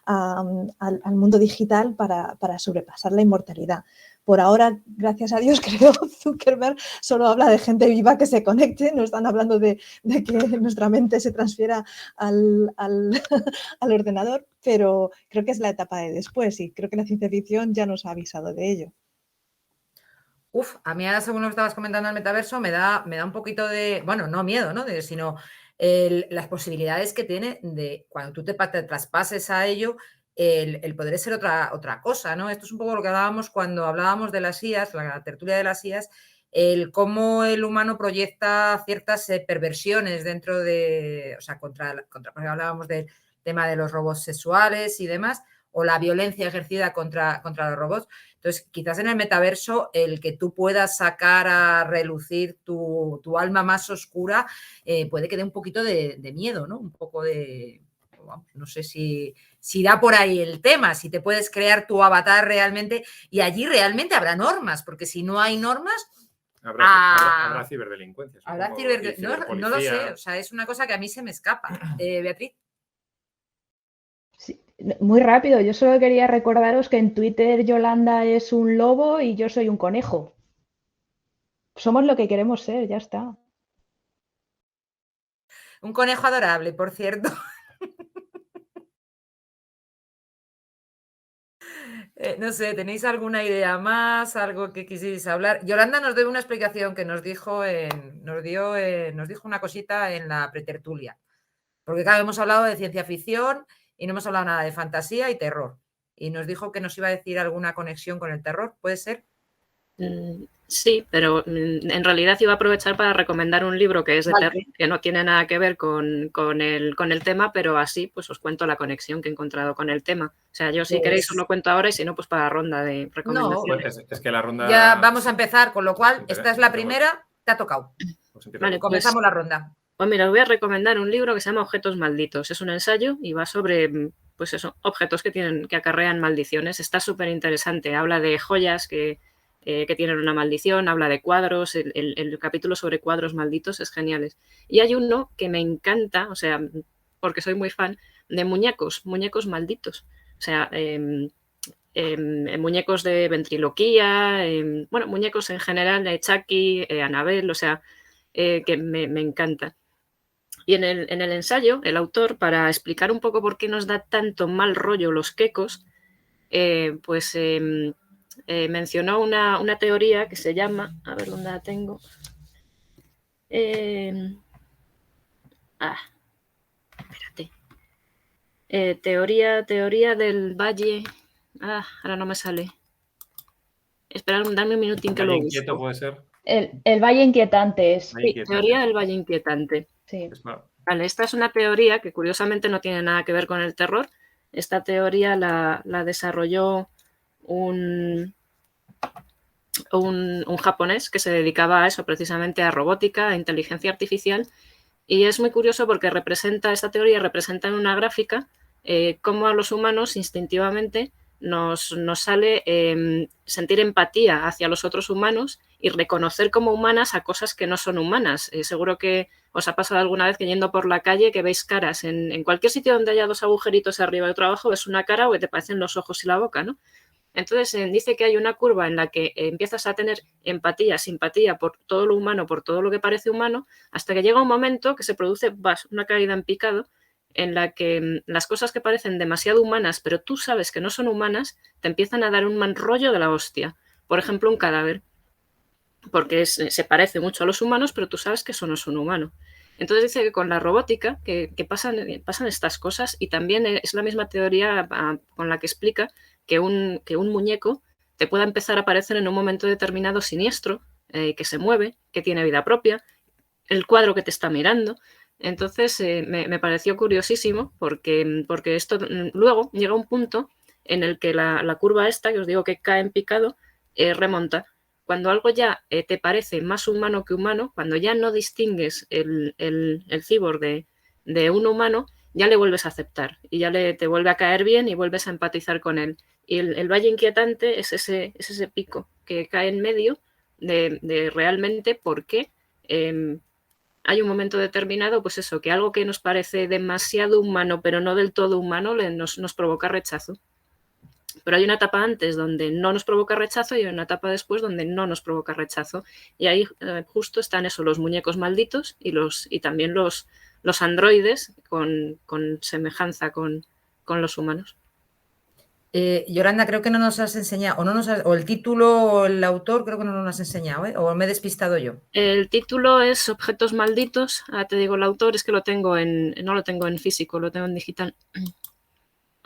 al mundo digital para sobrepasar la inmortalidad. Por ahora, gracias a Dios, creo Zuckerberg solo habla de gente viva que se conecte, no están hablando de que nuestra mente se transfiera al ordenador, pero creo que es la etapa de después y creo que la ciencia ficción ya nos ha avisado de ello. A mí ahora, según lo que estabas comentando el metaverso, me da un poquito de, bueno, no miedo, ¿no? Sino las posibilidades que tiene de cuando tú te traspases a ello, el poder ser otra cosa, ¿no? Esto es un poco lo que hablábamos cuando hablábamos de las IAs, la tertulia de las IAs, el cómo el humano proyecta ciertas perversiones dentro de, o sea, contra porque hablábamos del tema de los robots sexuales y demás, o la violencia ejercida contra los robots. Entonces, quizás en el metaverso el que tú puedas sacar a relucir tu alma más oscura puede que dé un poquito de miedo, ¿no? Un poco de... No sé si da por ahí el tema, si te puedes crear tu avatar realmente y allí realmente habrá normas, porque si no hay normas... Habrá ciberdelincuencia. Habrá no lo sé, o sea, es una cosa que a mí se me escapa. Beatriz. Sí, muy rápido, yo solo quería recordaros que en Twitter Yolanda es un lobo y yo soy un conejo. Somos lo que queremos ser, ya está. Un conejo adorable, por cierto. No sé, ¿tenéis alguna idea más? ¿Algo que quisierais hablar? Yolanda nos dio una explicación que nos dijo una cosita en la pretertulia. Porque claro, hemos hablado de ciencia ficción y no hemos hablado nada de fantasía y terror. Y nos dijo que nos iba a decir alguna conexión con el terror, ¿puede ser? Sí, pero en realidad iba a aprovechar para recomendar un libro que es de terror, que no tiene nada que ver con el tema, pero así pues os cuento la conexión que he encontrado con el tema. O sea, yo si queréis os lo cuento ahora y si no, pues para la ronda de recomendaciones. No, es que la ronda... Ya vamos a empezar, con lo cual esta es la primera, te ha tocado. Vale, comenzamos la ronda. Pues mira, os voy a recomendar un libro que se llama Objetos malditos. Es un ensayo y va sobre, pues eso, objetos que acarrean maldiciones. Está súper interesante. Habla de joyas que tienen una maldición, habla de cuadros. El capítulo sobre cuadros malditos es genial. Y hay uno que me encanta, o sea, porque soy muy fan, de muñecos malditos. O sea, muñecos de ventriloquía, bueno, muñecos en general, de Chucky, Annabelle, o sea, que me encanta. Y en el ensayo, el autor, para explicar un poco por qué nos da tanto mal rollo los quecos, mencionó una teoría que se llama, a ver dónde la tengo, espérate, teoría del valle, ahora no me sale, esperad, dame un minutín que lo busco. Inquieto puede ser. El valle inquietante es. Sí, teoría del valle inquietante. Sí. Vale, esta es una teoría que curiosamente no tiene nada que ver con el terror. Esta teoría la desarrolló un japonés que se dedicaba a eso, precisamente a robótica, a inteligencia artificial, y es muy curioso porque esta teoría representa en una gráfica cómo a los humanos instintivamente nos sale sentir empatía hacia los otros humanos y reconocer como humanas a cosas que no son humanas. Seguro que os ha pasado alguna vez que yendo por la calle que veis caras en cualquier sitio donde haya dos agujeritos arriba y otro abajo, ves una cara o que te parecen los ojos y la boca, ¿no? Entonces dice que hay una curva en la que empiezas a tener empatía, simpatía por todo lo humano, por todo lo que parece humano, hasta que llega un momento que se produce una caída en picado en la que las cosas que parecen demasiado humanas, pero tú sabes que no son humanas, te empiezan a dar un mal rollo de la hostia. Por ejemplo, un cadáver, porque se parece mucho a los humanos, pero tú sabes que eso no es un humano. Entonces dice que con la robótica que pasan estas cosas, y también es la misma teoría con la que explica que un muñeco te pueda empezar a aparecer en un momento determinado siniestro, que se mueve, que tiene vida propia, el cuadro que te está mirando. Entonces me pareció curiosísimo porque esto luego llega un punto en el que la curva esta, que os digo que cae en picado, remonta. cuando algo ya te parece más humano que humano, cuando ya no distingues el cyborg de un humano, ya le vuelves a aceptar y ya te vuelve a caer bien y vuelves a empatizar con él. Y el valle inquietante es ese pico que cae en medio de realmente por qué hay un momento determinado, pues eso, que algo que nos parece demasiado humano, pero no del todo humano, nos provoca rechazo. Pero hay una etapa antes donde no nos provoca rechazo y hay una etapa después donde no nos provoca rechazo. Y ahí justo están eso, los muñecos malditos y también los androides con semejanza con los humanos. Yolanda, creo que no nos has enseñado, o el título o el autor creo que no nos has enseñado, ¿eh? O me he despistado yo. El título es Objetos Malditos. Ahora te digo el autor, es que no lo tengo en físico, lo tengo en digital.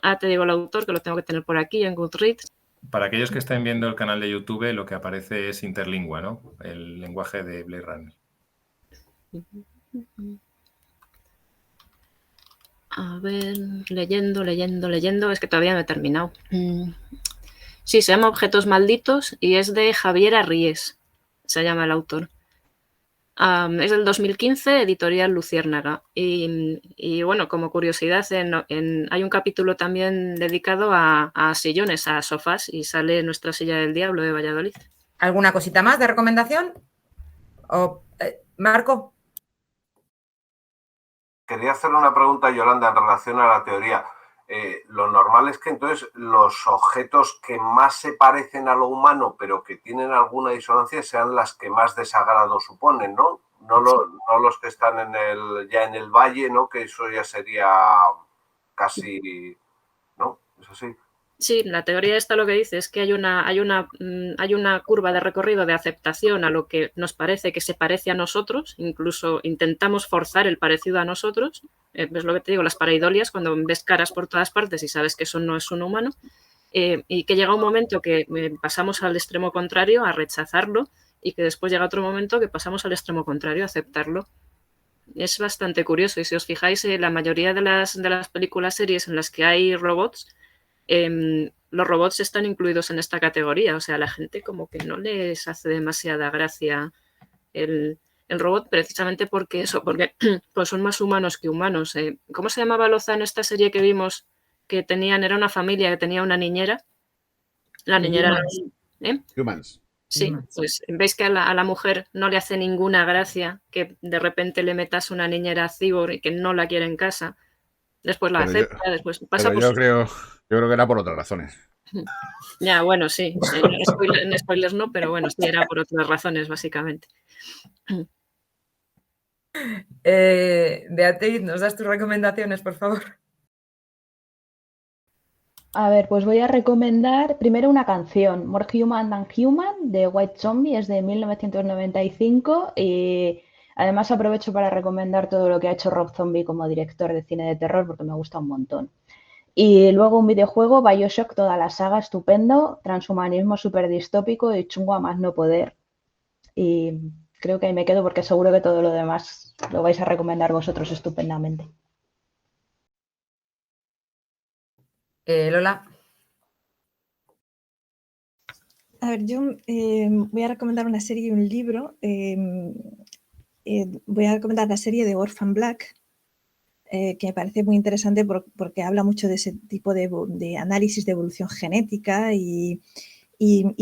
Ahora te digo el autor, que lo tengo que tener por aquí en Goodreads. Para aquellos que estén viendo el canal de YouTube, lo que aparece es Interlingua, ¿no? El lenguaje de Blade Runner. A ver, leyendo, es que todavía no he terminado. Sí, se llama Objetos Malditos y es de Javier Arries, se llama el autor. Es del 2015, editorial Luciérnaga. Y bueno, como curiosidad, hay un capítulo también dedicado a sillones, a sofás, y sale Nuestra Silla del Diablo de Valladolid. ¿Alguna cosita más de recomendación? Marco. Quería hacerle una pregunta a Yolanda en relación a la teoría. Lo normal es que entonces los objetos que más se parecen a lo humano pero que tienen alguna disonancia sean las que más desagrado suponen, ¿no? No los que están ya en el valle, ¿no? Que eso ya sería casi... ¿no? ¿Es así? Sí, la teoría esta lo que dice es que hay una curva de recorrido de aceptación a lo que nos parece que se parece a nosotros, incluso intentamos forzar el parecido a nosotros. Es lo que te digo, las pareidolias, cuando ves caras por todas partes y sabes que eso no es un humano, y que llega un momento que pasamos al extremo contrario, a rechazarlo, y que después llega otro momento que pasamos al extremo contrario, a aceptarlo. Es bastante curioso, y si os fijáis, la mayoría de las películas, series en las que hay robots, los robots están incluidos en esta categoría, o sea, a la gente como que no les hace demasiada gracia el robot, precisamente porque pues son más humanos que humanos. ¿Cómo se llamaba Lozano esta serie que vimos que era una familia que tenía una niñera? La niñera... Humans. Sí, pues veis que a la mujer no le hace ninguna gracia que de repente le metas una niñera cyborg y que no la quiere en casa. Después la acepta, después pasa por... Yo creo que era por otras razones. Ya, bueno, sí. En spoilers no, pero bueno, sí, era por otras razones, básicamente. Beatriz, ¿nos das tus recomendaciones, por favor? A ver, pues voy a recomendar primero una canción, More Human Than Human, de White Zombie, es de 1995 y además aprovecho para recomendar todo lo que ha hecho Rob Zombie como director de cine de terror porque me gusta un montón. Y luego un videojuego, BioShock, toda la saga, estupendo, transhumanismo súper distópico y chungo a más no poder. Y creo que ahí me quedo porque seguro que todo lo demás lo vais a recomendar vosotros estupendamente. Lola. A ver, yo voy a recomendar una serie y un libro. Voy a recomendar la serie de Orphan Black, que me parece muy interesante porque habla mucho de ese tipo de análisis de evolución genética y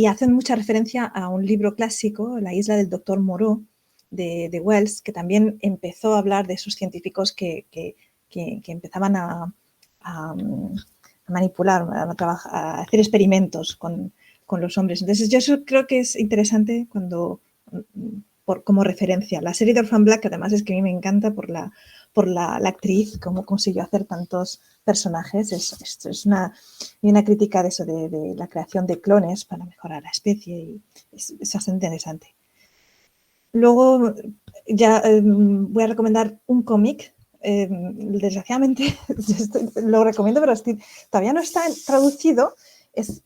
hacen mucha referencia a un libro clásico, La isla del doctor Moreau, de Wells, que también empezó a hablar de esos científicos que empezaban a manipular, a hacer experimentos con los hombres. Entonces, yo eso creo que es interesante como referencia. La serie de Orphan Black, además, es que a mí me encanta por la actriz, cómo consiguió hacer tantos personajes. Es una crítica de eso, de la creación de clones para mejorar la especie, y es bastante interesante. Luego, ya voy a recomendar un cómic. Desgraciadamente lo recomiendo, pero todavía no está traducido. Es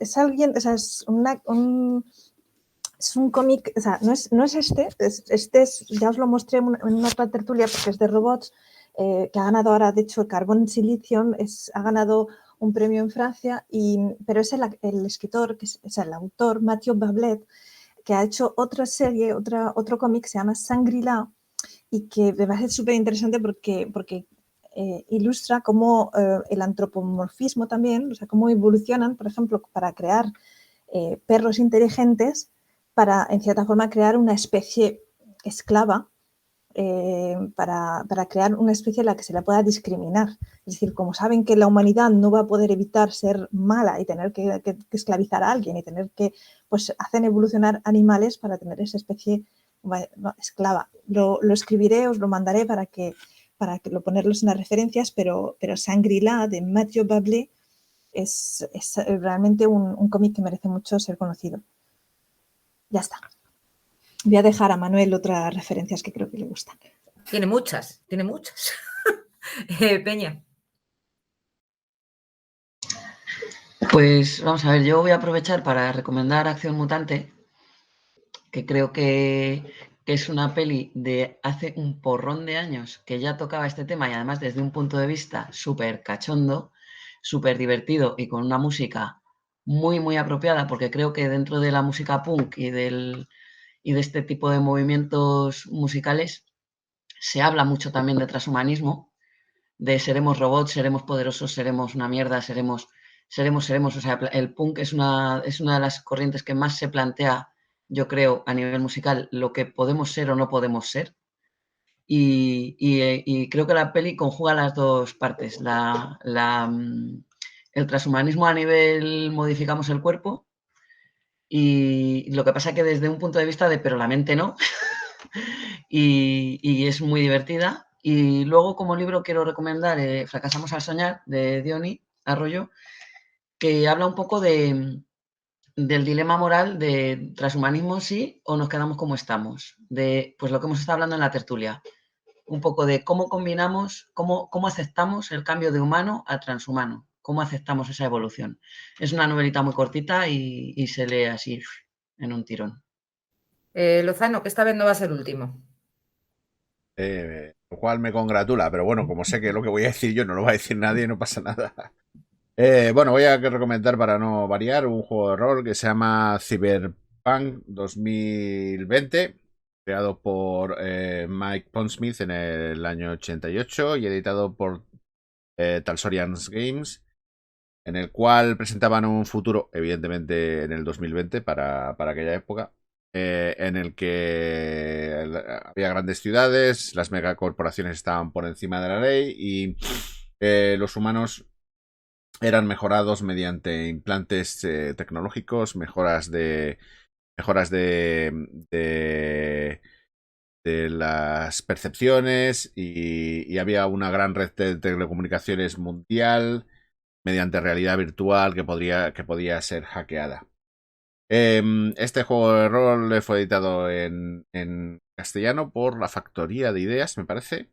un cómic, o sea, no es este ya os lo mostré en una otra tertulia porque es de robots, que ha ganado ahora, de hecho, Carbon Silicium, ha ganado un premio en Francia, pero es el escritor, es el autor, Mathieu Bablet, que ha hecho otra serie, otro cómic que se llama Shangri-La y que me parece súper interesante porque ilustra cómo el antropomorfismo también, o sea, cómo evolucionan, por ejemplo, para crear perros inteligentes, para, en cierta forma, crear una especie esclava, para crear una especie en la que se la pueda discriminar. Es decir, como saben que la humanidad no va a poder evitar ser mala y tener que esclavizar a alguien y tener que, pues hacen evolucionar animales para tener esa especie esclava. Lo escribiré, os lo mandaré para que lo ponerlos en las referencias, pero Shangri-La de Mathieu Bablé es realmente un cómic que merece mucho ser conocido. Ya está. Voy a dejar a Manuel otras referencias que creo que le gustan. Tiene muchas. Peña. Pues vamos a ver, yo voy a aprovechar para recomendar Acción Mutante, que creo que es una peli de hace un porrón de años que ya tocaba este tema y además desde un punto de vista súper cachondo, súper divertido y con una música muy, muy apropiada, porque creo que dentro de la música punk y de este tipo de movimientos musicales se habla mucho también de transhumanismo, de seremos robots, seremos poderosos, seremos una mierda, seremos. O sea, el punk es una de las corrientes que más se plantea, yo creo, a nivel musical, lo que podemos ser o no podemos ser. Y creo que la peli conjuga las dos partes. El transhumanismo a nivel modificamos el cuerpo y lo que pasa que desde un punto de vista de pero la mente no. y es muy divertida. Y luego como libro quiero recomendar Fracasamos al soñar, de Diony Arroyo, que habla un poco del dilema moral de transhumanismo sí o nos quedamos como estamos, de pues lo que hemos estado hablando en la tertulia, un poco de cómo combinamos, cómo aceptamos el cambio de humano a transhumano, cómo aceptamos esa evolución. Es una novelita muy cortita y se lee así en un tirón. Lozano, que esta vez no va a ser último. Lo cual me congratula, pero bueno, como sé que lo que voy a decir yo no lo va a decir nadie, no pasa nada. Bueno, voy a recomendar, para no variar, un juego de rol que se llama Cyberpunk 2020, creado por Mike Pondsmith en el año 88 y editado por Talsorians Games, en el cual presentaban un futuro, evidentemente en el 2020 para aquella época, en el que había grandes ciudades, las megacorporaciones estaban por encima de la ley y los humanos eran mejorados mediante implantes tecnológicos, mejoras de las percepciones y había una gran red de telecomunicaciones mundial mediante realidad virtual que podía ser hackeada. Este juego de rol fue editado en castellano por La Factoría de Ideas, me parece.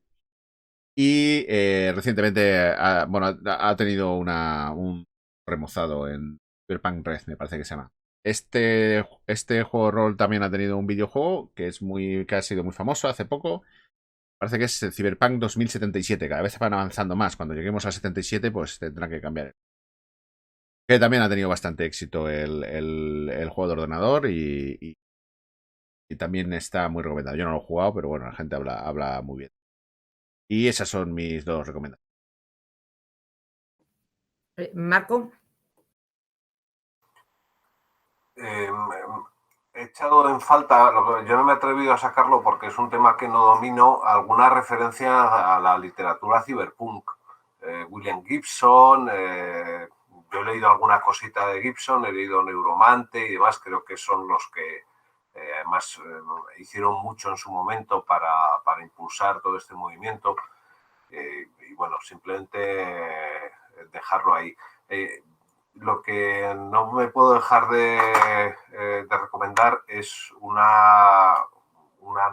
Y recientemente ha tenido un remozado en Cyberpunk Red, me parece que se llama. Este juego de rol también ha tenido un videojuego que ha sido muy famoso hace poco. Parece que es Cyberpunk 2077. Cada vez van avanzando más. Cuando lleguemos al 77, pues tendrán que cambiar. Que también ha tenido bastante éxito el juego de ordenador y también está muy recomendado. Yo no lo he jugado, pero bueno, la gente habla muy bien. Y esas son mis dos recomendaciones. Marco. He echado en falta, yo no me he atrevido a sacarlo porque es un tema que no domino, alguna referencia a la literatura cyberpunk. William Gibson, yo he leído alguna cosita de Gibson, he leído Neuromante y demás, creo que son los que además hicieron mucho en su momento para impulsar todo este movimiento. Y bueno, simplemente dejarlo ahí. Lo que no me puedo dejar de recomendar es una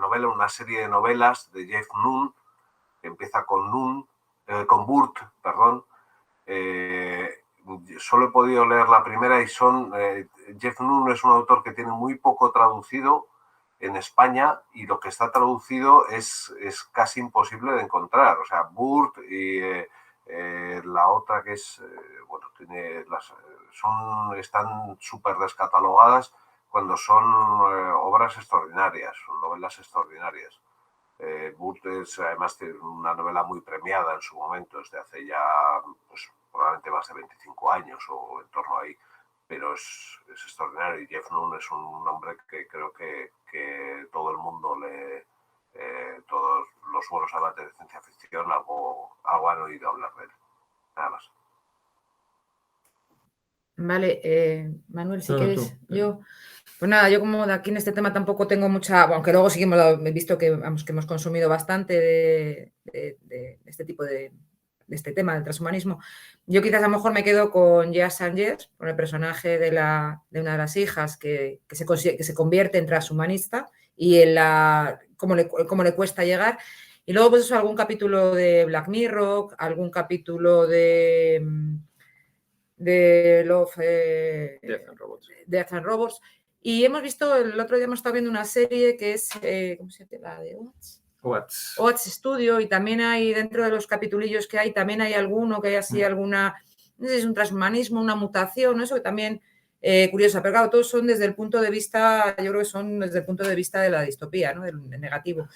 novela, una serie de novelas de Jeff Noon, que empieza con Burt, perdón. Solo he podido leer la primera y Jeff Noon es un autor que tiene muy poco traducido en España y lo que está traducido es casi imposible de encontrar. O sea, Burt y la otra que es, están súper descatalogadas, cuando son obras extraordinarias, novelas extraordinarias. Burt además tiene una novela muy premiada en su momento, desde hace ya pues, probablemente más de 25 años o en torno ahí, pero es extraordinario. Y Jeff Nunn es un hombre que creo que todo el mundo todos los buenos amantes de ciencia ficción algo han oído hablar de él. Nada más. Vale, Manuel, si quieres, yo... Pues nada, yo como de aquí en este tema tampoco tengo mucha, aunque luego sí que he visto que, vamos, que hemos consumido bastante de este tipo de este tema del transhumanismo. Yo quizás a lo mejor me quedo con Jazz Sanchez, con el personaje de una de las hijas que se convierte en transhumanista y en cómo le cuesta llegar. Y luego pues eso, algún capítulo de Black Mirror, algún capítulo de Love, Death and Robots. Y hemos visto, el otro día hemos estado viendo una serie que es, ¿cómo se llama? La de Oats Studio, y también hay, dentro de los capitulillos que hay, también hay alguno que hay así alguna, no sé si es un transhumanismo, una mutación, eso que también curiosa, pero claro, todos son desde el punto de vista, yo creo que son desde el punto de vista de la distopía, ¿no? Del negativo.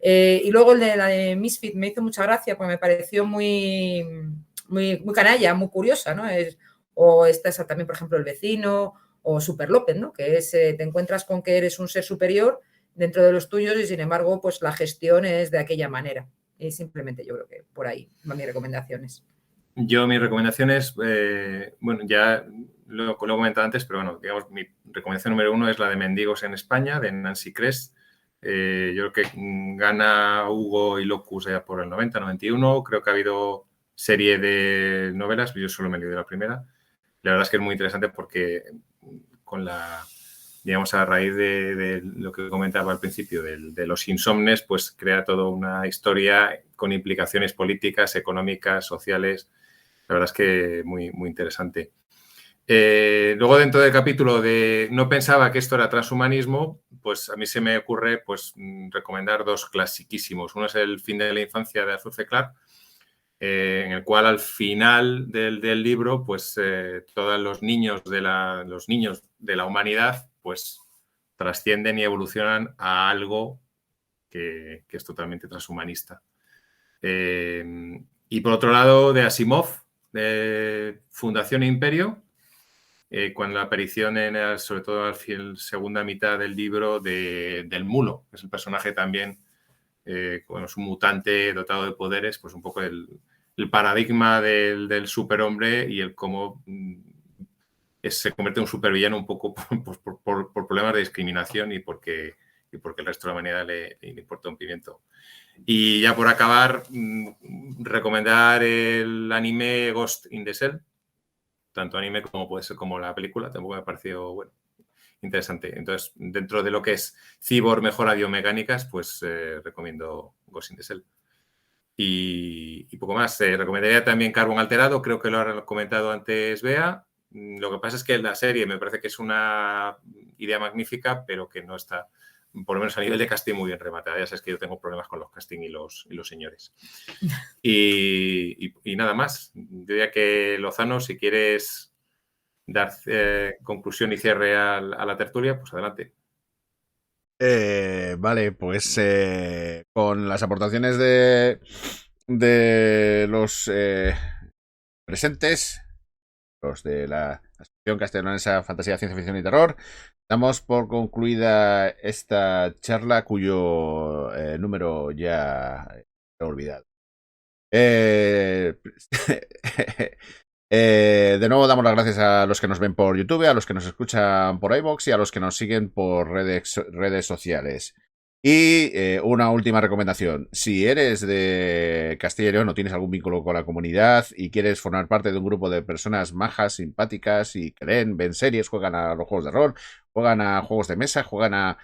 Y luego el de la de Misfit me hizo mucha gracia, porque me pareció muy canalla, muy curiosa, ¿no? O esta es también, por ejemplo, El vecino, o Super López, ¿no? Que es, te encuentras con que eres un ser superior dentro de los tuyos y, sin embargo, pues la gestión es de aquella manera. Y simplemente yo creo que por ahí van mis recomendaciones. Yo mis recomendaciones, bueno, ya lo he comentado antes, pero bueno, digamos, mi recomendación número 1 es la de Mendigos en España, de Nancy Kress. Yo creo que gana Hugo y Locus ya por el 90, 91. Creo que ha habido serie de novelas, yo solo me he leído la primera. La verdad es que es muy interesante porque con digamos, a raíz de lo que comentaba al principio, de los insomnes, pues crea toda una historia con implicaciones políticas, económicas, sociales. La verdad es que muy, muy interesante. Luego, dentro del capítulo de no pensaba que esto era transhumanismo, pues a mí se me ocurre pues recomendar dos clasiquísimos. Uno es El fin de la infancia, de Arthur C. Clarke, en el cual al final del libro, pues todos los niños de la humanidad, pues trascienden y evolucionan a algo que es totalmente transhumanista. Y por otro lado, de Asimov, de Fundación Imperio, con la aparición, sobre todo al segunda mitad del libro, del Mulo, que es el personaje también, bueno, es un mutante dotado de poderes, pues un poco el paradigma del superhombre y el cómo se convierte en un supervillano un poco por problemas de discriminación y porque el resto de la humanidad le importa un pimiento. Y ya por acabar, recomendar el anime Ghost in the Shell, tanto anime como puede ser como la película, tampoco me ha parecido bueno, interesante. Entonces, dentro de lo que es cyborg, mejora biomecánicas, pues recomiendo Ghost in the Shell. Y poco más. Recomendaría también Carbon Alterado, creo que lo ha comentado antes Bea. Lo que pasa es que la serie me parece que es una idea magnífica, pero que no está, por lo menos a nivel de casting, muy bien rematada. Ya sabes que yo tengo problemas con los casting y los señores. Y nada más. Yo diría que, Lozano, si quieres dar conclusión y cierre a la tertulia, pues adelante. Vale, pues con las aportaciones de los presentes, los de la Asociación Castellonense Fantasía, Ciencia Ficción y Terror, damos por concluida esta charla cuyo número ya he olvidado. De nuevo damos las gracias a los que nos ven por YouTube, a los que nos escuchan por iVoox y a los que nos siguen por redes sociales. Y una última recomendación: si eres de Castilla y León o tienes algún vínculo con la comunidad y quieres formar parte de un grupo de personas majas, simpáticas y que ven series, juegan a los juegos de rol, juegan a juegos de mesa, juegan a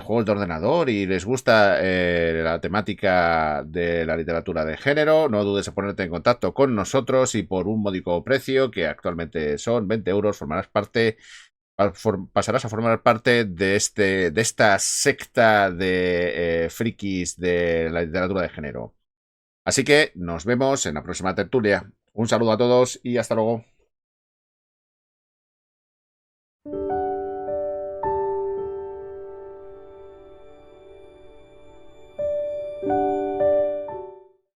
juegos de ordenador y les gusta la temática de la literatura de género, no dudes en ponerte en contacto con nosotros y por un módico precio, que actualmente son 20 euros, pasarás a formar parte de esta secta de frikis de la literatura de género. Así que nos vemos en la próxima tertulia. Un saludo a todos y hasta luego.